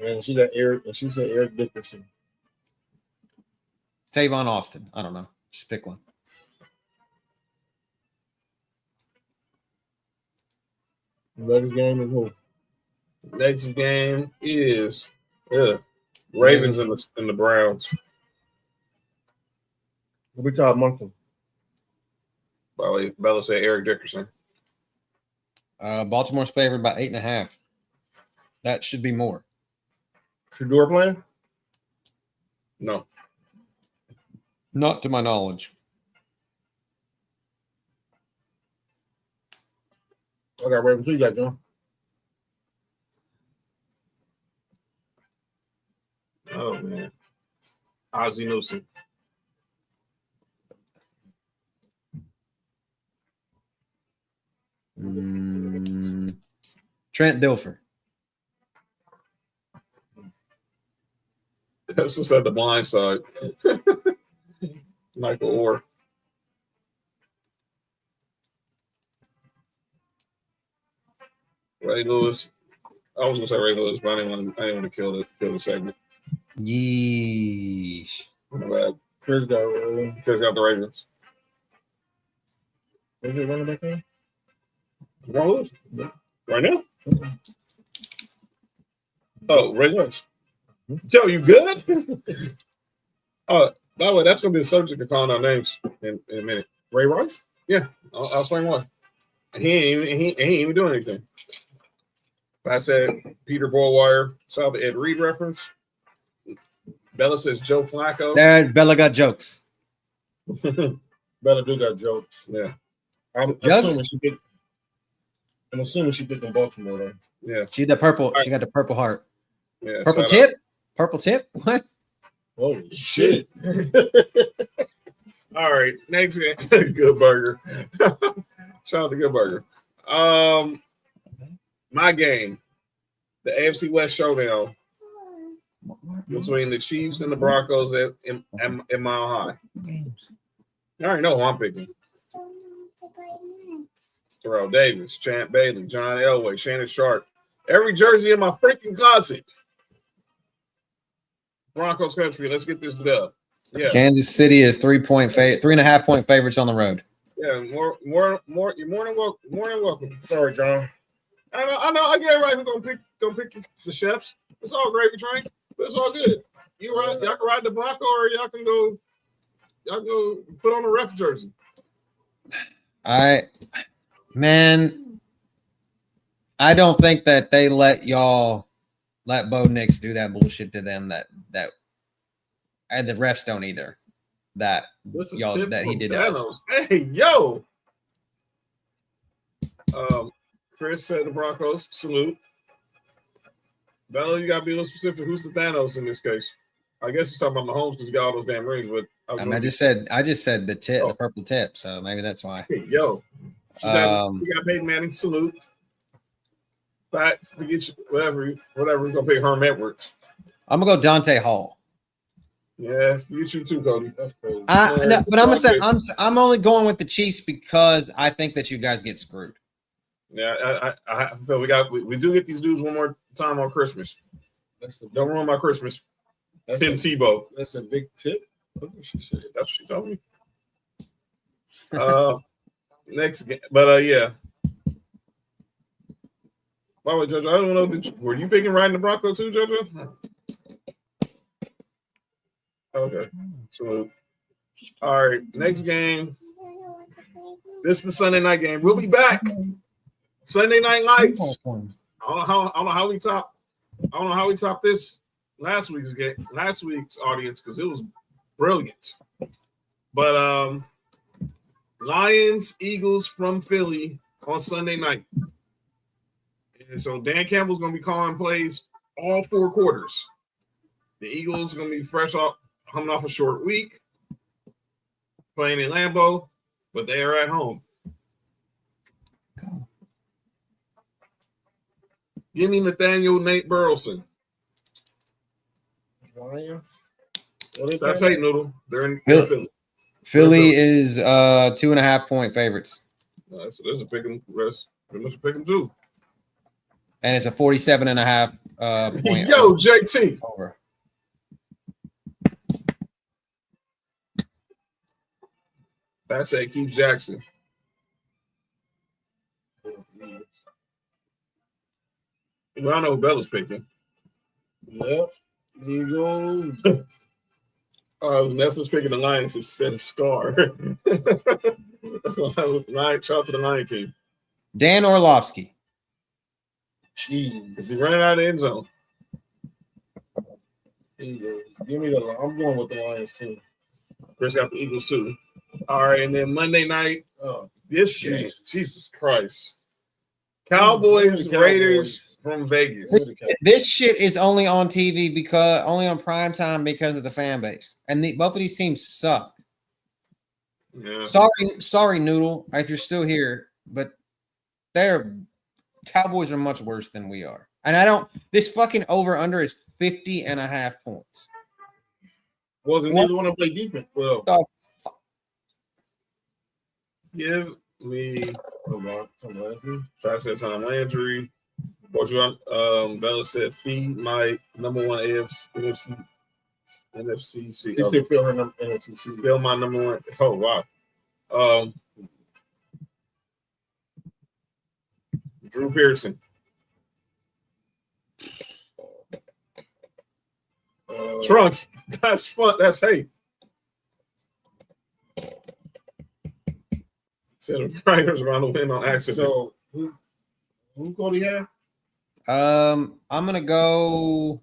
And she got Eric, and she said Eric Dickerson. Tavon Austin. I don't know. Just pick one. Next game is who? Next game is Ravens and the Browns. We talk Moncton. By the way, Bella said Eric Dickerson. Baltimore's favored by 8.5. That should be more. Shador playing? No. Not to my knowledge. I got Ravens. Who you got, John? Oh, man. Ozzie Newsome. Trent Dilfer. That's just at the blind side. Michael Orr. Ray Lewis. I was gonna say Ray Lewis, but I didn't want to kill the segment. Yeesh. My bad. Chris got The Ravens. Is it running back in? Ray Lewis? Right now? Oh, Ray Lewis. Joe, you good? By the way, that's gonna be the subject of calling our names in a minute. Ray Rice? Yeah, I'll explain why. He ain't even doing anything. I said Peter Boulware, saw the Ed Reed reference. Bella says Joe Flacco. There, Bella got jokes. Bella do got jokes. Yeah. I'm assuming she picked in Baltimore though. Yeah. She got the purple heart. Yeah. Purple tip? Purple tip? What? Holy shit. All right. Next game. Good Burger. Shout out to Good Burger. My game. The AFC West showdown between the Chiefs and the Broncos at Mile High. I already know who I'm picking. Terrell Davis, Champ Bailey, John Elway, Shannon Sharp. Every jersey in my freaking closet. Broncos country. Let's get this dub. Yeah. Kansas City is 3.5 point favorites on the road. Yeah, more. You're more than welcome. Sorry, John. I know. I get it right. We're gonna pick the chefs. It's all gravy train, but it's all good. Y'all can ride the Bronco, or y'all can go put on a ref jersey. I don't think that they let Bo Nix do that bullshit to them that and the refs don't either. That he did us. Hey, yo. Chris said the Broncos. Salute. Bella, you gotta be a little specific. Who's the Thanos in this case? I guess he's talking about Mahomes because he got all those damn rings. But I just said the tip, the purple tip. So maybe that's why. Hey, yo, we got Peyton Manning. Salute. Back, forget you, whatever. We're gonna pick Herm Edwards. I'm gonna go Dante Hall. Yeah, you too, Cody. That's cool. No, but I'm gonna say I'm only going with the Chiefs because I think that you guys get screwed. Yeah, I feel we do get these dudes one more time on Christmas. Don't ruin my Christmas. Tim Tebow. That's a big tip. That's what she said. That's what she told me. Next game, but yeah. By the way, Jojo, I don't know. Were you picking riding the Bronco too, Jojo? Okay. So, all right. Next game. This is the Sunday night game. We'll be back. Sunday Night Lights. I don't know how we top this last week's audience because it was brilliant. But Lions, Eagles from Philly on Sunday night. And so Dan Campbell's going to be calling plays all 4 quarters. The Eagles are going to be coming off a short week, playing in Lambeau, but they are at home. Give me Nathaniel Nate Burleson. Lions. That's right, Noodle. They're in Philly. Philly is 2.5 point favorites. So there's a pick 'em. Pretty much a pick 'em too. And it's a 47.5 point. Yo, JT. Over. That said Keith Jackson. We don't know who Bella's picking. Yep. There you go. Nelson's picking the Lions. It said Scar. Lion, shout out to the Lion King. Dan Orlovsky. Jeez. Is he running out of the end zone? Give me the. I'm going with the Lions too. Chris got the Eagles too. All right, and then Monday night, this game, Jesus Christ. Cowboys, Raiders from Vegas. This shit is only on TV only on prime time because of the fan base, and both of these teams suck. Yeah. Sorry, Noodle, if you're still here, but Cowboys are much worse than we are, and this fucking over under is 50.5 points. Well, they neither want to play defense. Well, give me Tom Landry. Bella said feed my number one NFC. He still feel her NFC. Feel my number one. Oh wow. Drew Pearson. Trunks. That's fun. That's hate. Said the Riders around the win on accident. So who Cody have? I'm gonna go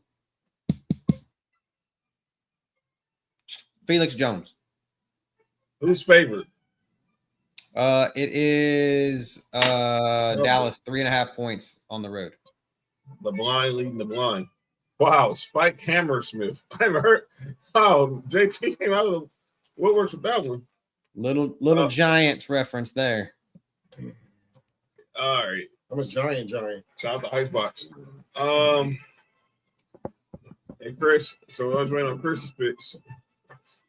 Felix Jones. Who's favorite? It is Dallas 3.5 points on the road. The blind leading the blind. Wow, Spike Hammersmith. I haven't heard. Wow, JT came out of the woodworks with that one. Little Giants reference there. All right. I'm a giant. Shout out to Icebox. Hey Chris, so I was waiting on Chris's picks.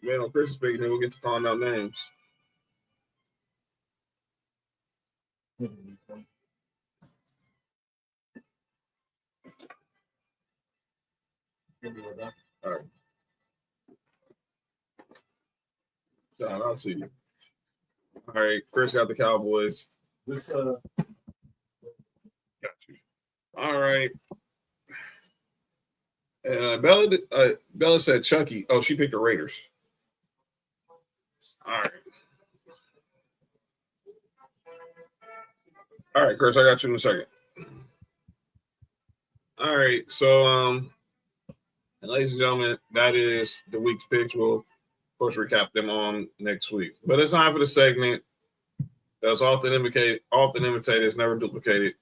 Waiting on Chris's pick, and then we'll get to calling out names. All right. Shout out to you. All right, Chris got the Cowboys. Got you. All right. And Bella said Chucky. Oh, she picked the Raiders. All right. All right, Chris, I got you in a second. All right, so ladies and gentlemen, that is the week's picks. We'll of course recap them on next week. But it's time for the segment that's often imitated, it's never duplicated.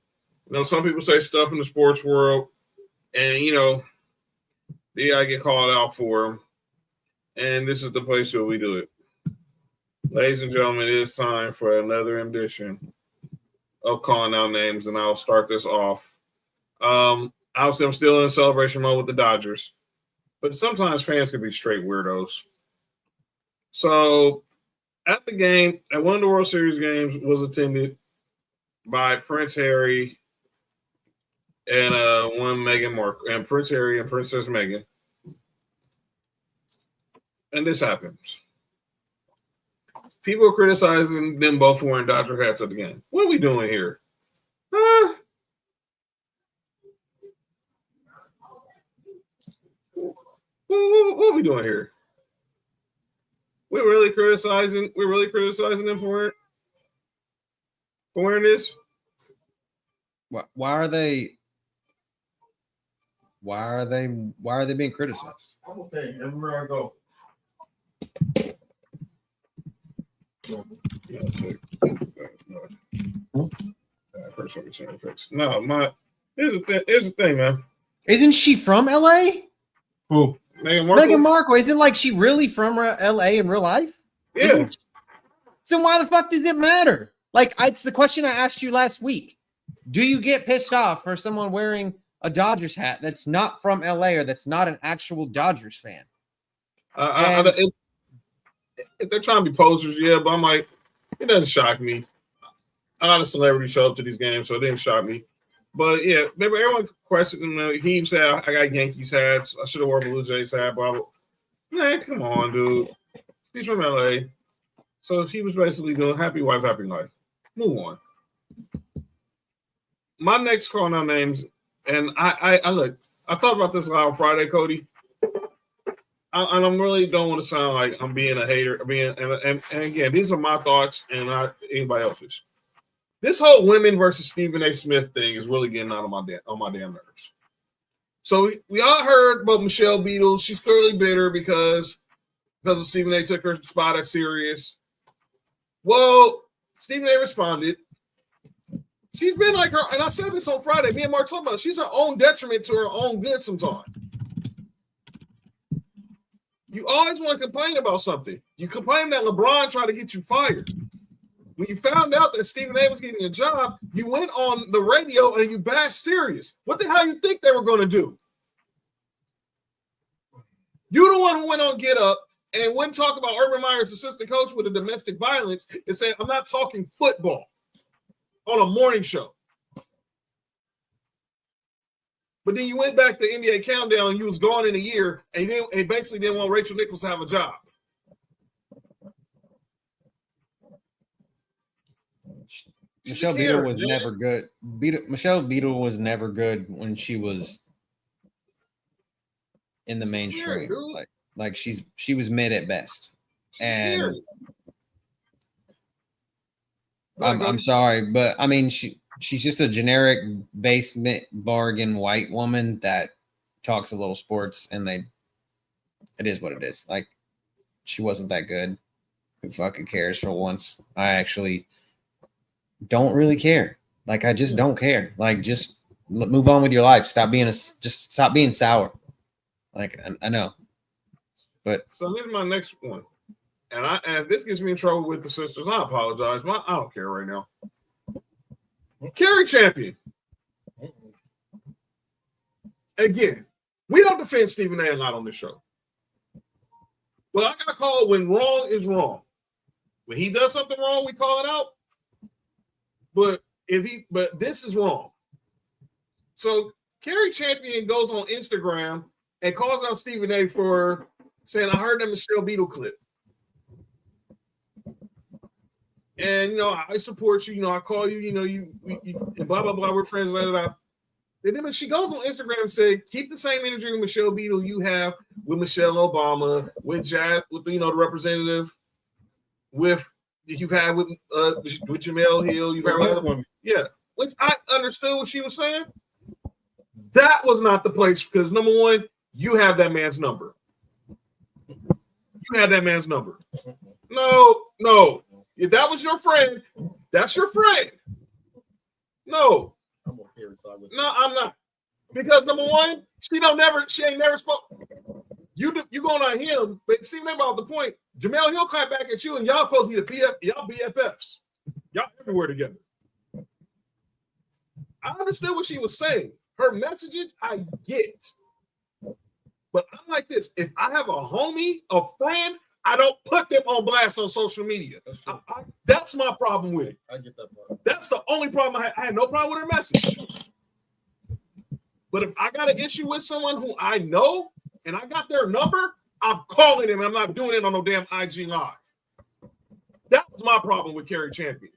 You know, some people say stuff in the sports world, and you know, they gotta get called out for them. And this is the place where we do it. Ladies and gentlemen, it is time for another edition of calling out names, and I'll start this off. Obviously, I'm still in celebration mode with the Dodgers, but sometimes fans can be straight weirdos. So, at the game, at one of the World Series games, was attended by Prince Harry and one Meghan Markle, and Prince Harry and Princess Meghan. And this happens. People are criticizing them both wearing Dodger hats at the game. What are we doing here? What are we doing here? We're really criticizing them for wearing this. Why are they being criticized? I'm okay everywhere I go. No, here's the thing, man. Isn't she from LA? Who? Meghan Markle. Isn't like she really from LA in real life? Yeah. So why the fuck does it matter? Like, it's the question I asked you last week. Do you get pissed off for someone wearing a Dodgers hat that's not from LA or that's not an actual Dodgers fan? If they're trying to be posers, yeah, but I'm like, it doesn't shock me. A lot of celebrities show up to these games, so it didn't shock me. But yeah, maybe everyone questioned him. He said, I got Yankees hats. I should have worn Blue Jays hat, blah, blah. Man, come on, dude. He's from LA. So she was basically doing happy wife, happy life. Move on. My next call now names, and I look. I talked about this on Friday, Cody. And I really don't want to sound like I'm being a hater. And again, these are my thoughts and not anybody else's. This whole women versus Stephen A. Smith thing is really getting on my damn nerves. So we all heard about Michelle Beadle. She's clearly bitter because of Stephen A. took her spot at Sirius. Well, Stephen A. responded. She's been like her, and I said this on Friday. Me and Mark talked about it. She's her own detriment to her own good sometimes. You always want to complain about something. You complain that LeBron tried to get you fired. When you found out that Stephen A. was getting a job, you went on the radio and you bashed Sirius. What the hell you think they were going to do? You're the one who went on Get Up and wouldn't talk about Urban Meyer's assistant coach with the domestic violence and said, I'm not talking football on a morning show. But then you went back to NBA Countdown and you was gone in a year and basically didn't want Rachel Nichols to have a job. Michelle Beadle was never good. Michelle Beadle was never good when she was in the mainstream. Like she was mid at best. And I'm sorry, but I mean she's just a generic basement bargain white woman that talks a little sports, and it is what it is. Like, she wasn't that good. Who fucking cares for once? I actually don't really care. Like, I just don't care. Like, just move on with your life. Stop being sour. Like, I know, but so here's my next one, and if this gets me in trouble with the sisters, I apologize. I don't care right now. Carrie Champion. Again, we don't defend Stephen A. lot on this show. Well, I gotta call it when wrong is wrong. When he does something wrong, we call it out. But this is wrong. So Carrie Champion goes on Instagram and calls out Stephen A. for saying, I heard that Michelle Beadle clip. And, I support you, I call you, you blah, blah, blah, we're friends, blah, blah, blah. And then she goes on Instagram and say, keep the same energy with Michelle Beadle you have with Michelle Obama, with the representative, with you've had with Jamel Hill, you've had with other women. Yeah. Which I understood what she was saying. That was not the place because, number one, you have that man's number. You had that man's number. No. If that was your friend, that's your friend. No. No, I'm not. Because number one, she ain't never spoke. You going on him, but Stephen A. about the point. Jamel Hill clap back at you, and y'all supposed to be y'all BFFs. Y'all everywhere together. I understood what she was saying. Her messages, I get. But I'm like this. If I have a homie, a friend, I don't put them on blast on social media. That's my problem with it. I get that part. That's the only problem I had. I had no problem with her message. But if I got an issue with someone who I know and I got their number, I'm calling him and I'm not doing it on no damn IG Live. That was my problem with Carrie Champion.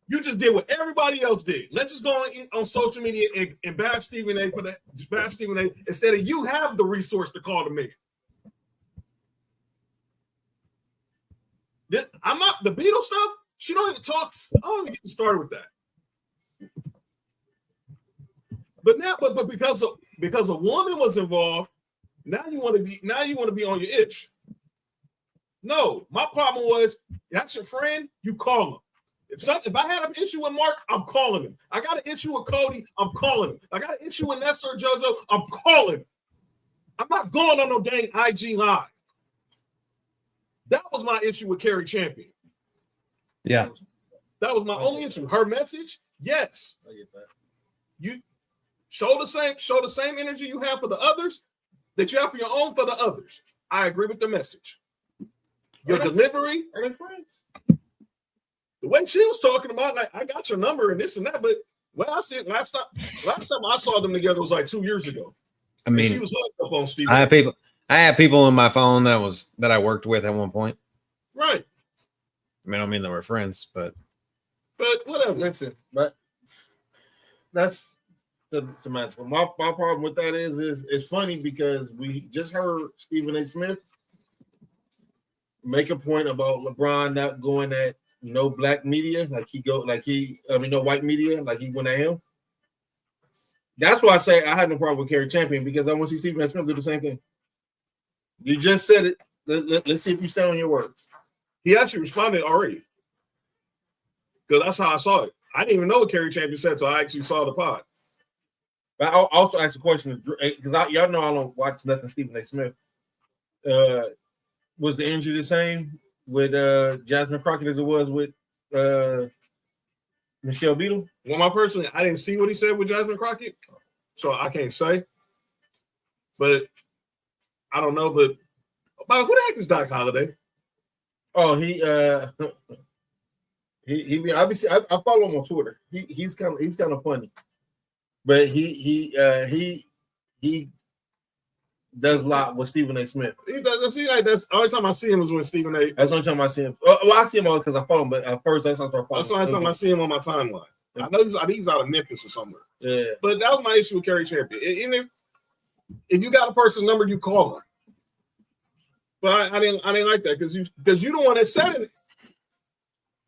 You just did what everybody else did. Let's just go on social media and bash Stephen A. Instead of you have the resource to call the man. I'm not the Beatles stuff. She don't even talk. I don't even get started with that. But now, but because a woman was involved, now you want to be on your itch. No, my problem was that's your friend. You call him. If I had an issue with Mark, I'm calling him. I got an issue with Cody. I'm calling him. I got an issue with Nessa or JoJo. I'm calling him. I'm not going on no dang IG Live. That was my issue with Carrie Champion. Yeah. That was my only issue. Her message, yes. I get that. You show the same energy you have for the others that you have for your own for the others. I agree with the message. Your delivery, are they friends? The way she was talking about, like, I got your number and this and that, but I said last time I saw them together was like 2 years ago. I mean, she was hooked up on Steve. I have people. I had people in my phone that I worked with at one point. Right. I mean, I don't mean they were friends, but whatever. Listen, but that's the match. My problem with that is it's funny because we just heard Stephen A. Smith make a point about LeBron not going at no black media, no white media, like he went at him. That's why I say I had no problem with Kerry Champion, because I want to see Stephen A. Smith do the same thing. You just said it. Let's see if you stand on your words. He actually responded already, because that's how I saw it. I didn't even know what Kerry Champion said, so I actually saw the pod. But I'll also ask a question, because y'all know I don't watch nothing Stephen A. Smith. Was the injury the same with Jasmine Crockett as it was with Michelle Beadle? Well, my personally, I didn't see what he said with Jasmine Crockett, so I can't say. But I don't know. But who the heck is Doc Holliday? Oh, I follow him on Twitter. He's kind of funny, but he does a lot with Stephen A. Smith. He does. See, like that's the only time I see him is when Stephen A. That's the only time I see him. Well, I see him all because I follow him, but at first that's not following. That's the only time I see him on my timeline. I know he's out of Memphis or somewhere. Yeah, but that was my issue with Kerry Champion. Even if you got a person's number, you call them. But I didn't like that because you the one that said it.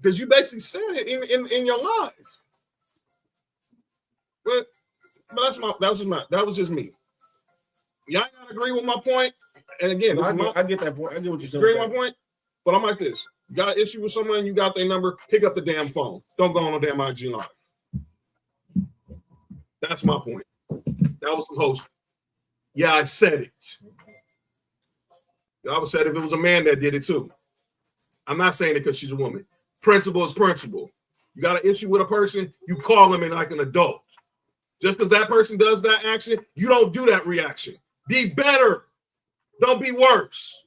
Because you basically said it in your live. But that was just me. Y'all gotta agree with my point. And again, I get that point. I get what you're saying. Agree with my point. But I'm like this. You got an issue with someone, you got their number, pick up the damn phone. Don't go on a damn IG live. That's my point. That was the host. Yeah, I said it. I would say if it was a man that did it too. I'm not saying it because she's a woman. Principle is principle. You got an issue with a person, you call them in like an adult. Just because that person does that action, you don't do that reaction. Be better. Don't be worse.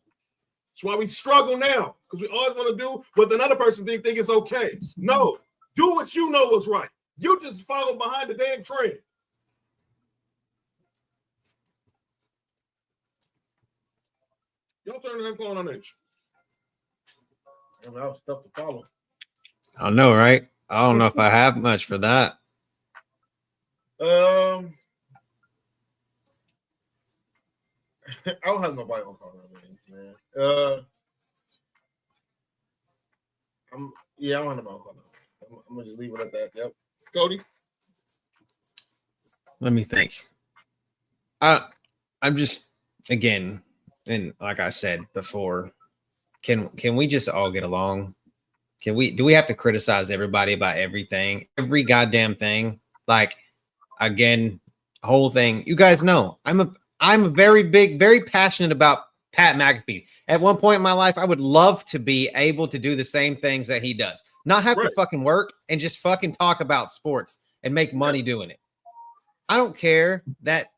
That's why we struggle now, because we always want to do what another person think it's okay. No, do what you know was right. You just follow behind the damn trend. Y'all turn the phone on H. I mean, that was tough to follow. I don't know, right? I don't know if I have much for that. I don't have nobody on call man. I don't have nobody on call. I'm gonna just leave it at that. Yep. Cody. Let me think. I'm just, again, and like I said before, can we just all get along? Do we have to criticize everybody about everything, every goddamn thing? Like, again, whole thing. You guys know I'm a very passionate about Pat McAfee. At one point in my life, I would love to be able to do the same things that he does. Not have to fucking work and just fucking talk about sports and make money doing it. I don't care that,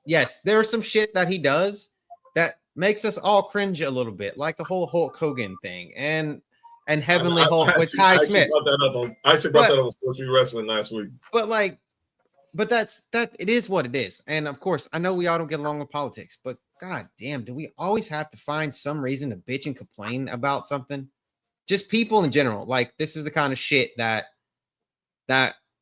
yes, there's some shit that he does that makes us all cringe a little bit, like the whole Hulk Hogan thing and Heavenly Hulk with Ty Smith. I actually brought that up on Sports Wrestling last week. But that it is what it is. And of course, I know we all don't get along with politics, but god damn, do we always have to find some reason to bitch and complain about something? Just people in general. Like, this is the kind of shit that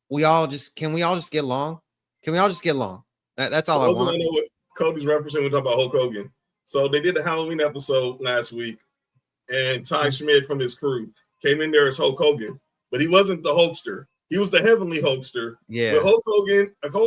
we all just get along? Can we all just get along? That's all I want. I know what Cody's referencing. We're talking about Hulk Hogan. So they did the Halloween episode last week, and Ty Schmidt from his crew came in there as Hulk Hogan, but he wasn't the Hulkster. He was the Heavenly Hulkster. Yeah. With Hulk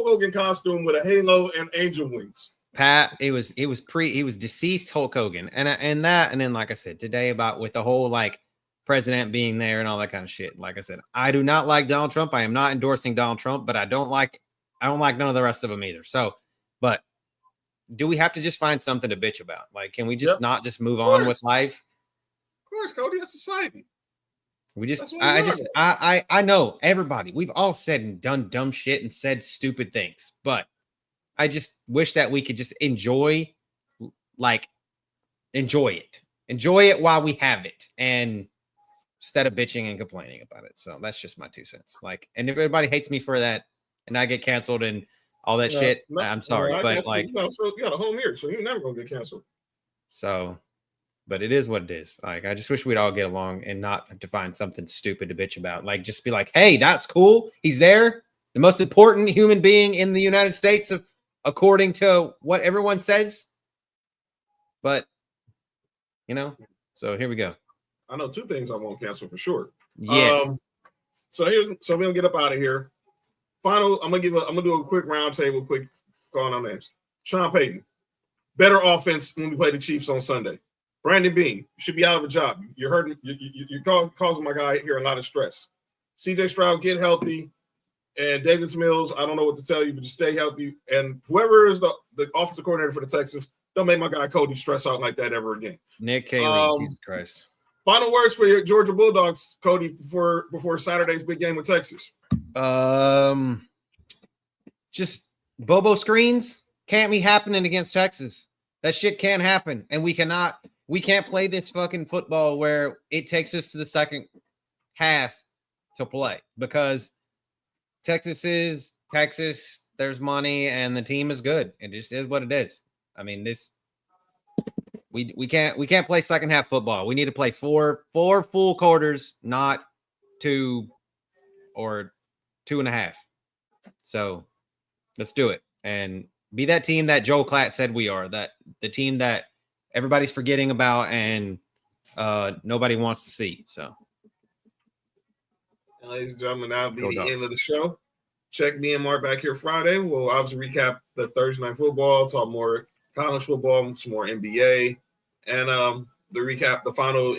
Hogan costume with a halo and angel wings. Pat, he was deceased Hulk Hogan. And then, like I said, today about with the whole like president being there and all that kind of shit. Like I said, I do not like Donald Trump. I am not endorsing Donald Trump, but I don't like none of the rest of them either. So, but do we have to just find something to bitch about? Like, can we just not just move on with life? Of course, Cody, that's society. We just, I know everybody, we've all said and done dumb shit and said stupid things, but I just wish that we could just enjoy it while we have it, and instead of bitching and complaining about it. So that's just my 2 cents. Like, and if everybody hates me for that and I get canceled and all that shit, I'm sorry, but like, you got a home here, so you're never gonna get canceled. So, but it is what it is. Like, I just wish we'd all get along and not have to find something stupid to bitch about. Like, just be like, hey, that's cool. He's there. The most important human being in the United States, according to what everyone says. But, so here we go. I know 2 things I won't cancel for sure. Yes. So we're gonna get up out of here. Final, I'm gonna do a quick roundtable, quick calling on names. Sean Payton, better offense when we play the Chiefs on Sunday. Brandon Bean, you should be out of a job. You're hurting. You're causing my guy here a lot of stress. CJ Stroud, get healthy. And Davis Mills, I don't know what to tell you, but just stay healthy. And whoever is the offensive coordinator for the Texans, don't make my guy Cody stress out like that ever again. Nick Cayley, Jesus Christ. Final words for your Georgia Bulldogs, Cody, before Saturday's big game with Texas. Just Bobo screens can't be happening against Texas. That shit can't happen. And we can't play this fucking football where it takes us to the second half to play, because Texas is Texas. There's money and the team is good. It just is what it is. I mean, we can't play second half football. We need to play four full quarters, not 2 or 2.5. So let's do it and be that team that Joel Klatt said we are. That the team that everybody's forgetting about and nobody wants to see. So. Ladies and gentlemen, that'll be the end of the show. Check me and Mark back here Friday. We'll obviously recap the Thursday night football, talk more college football, some more NBA, and the final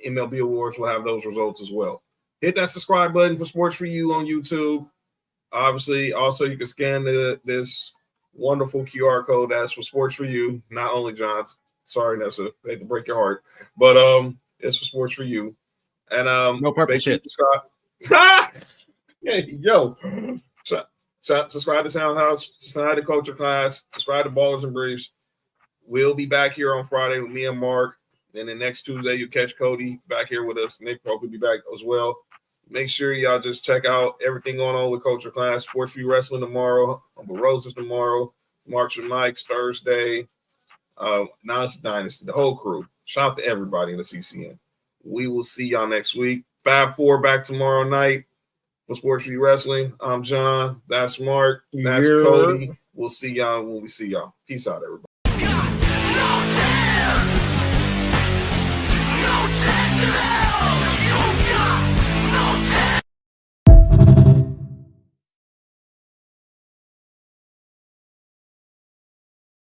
MLB awards. We'll have those results as well. Hit that subscribe button for Sports For You on YouTube. Obviously, also you can scan this wonderful QR code that's for Sports For You. Not only John, sorry Nessa, I hate to break your heart, but it's for Sports For You. And no purple shit. Subscribe. Hey, yo, subscribe to Soundhouse, subscribe to Culture Class, subscribe to Ballers and Briefs. We'll be back here on Friday with me and Mark. And then next Tuesday, you catch Cody back here with us. Nick will be back as well. Make sure y'all just check out everything going on with Culture Class. Sports For You Wrestling tomorrow. Uncle Roses tomorrow. Marks and Mike's Thursday. Now it's Dynasty, the whole crew. Shout out to everybody in the CCN. We will see y'all next week. Fab 4 back tomorrow night for Sports For You Wrestling. I'm John. That's Mark. That's Cody. We'll see y'all when we see y'all. Peace out, everybody.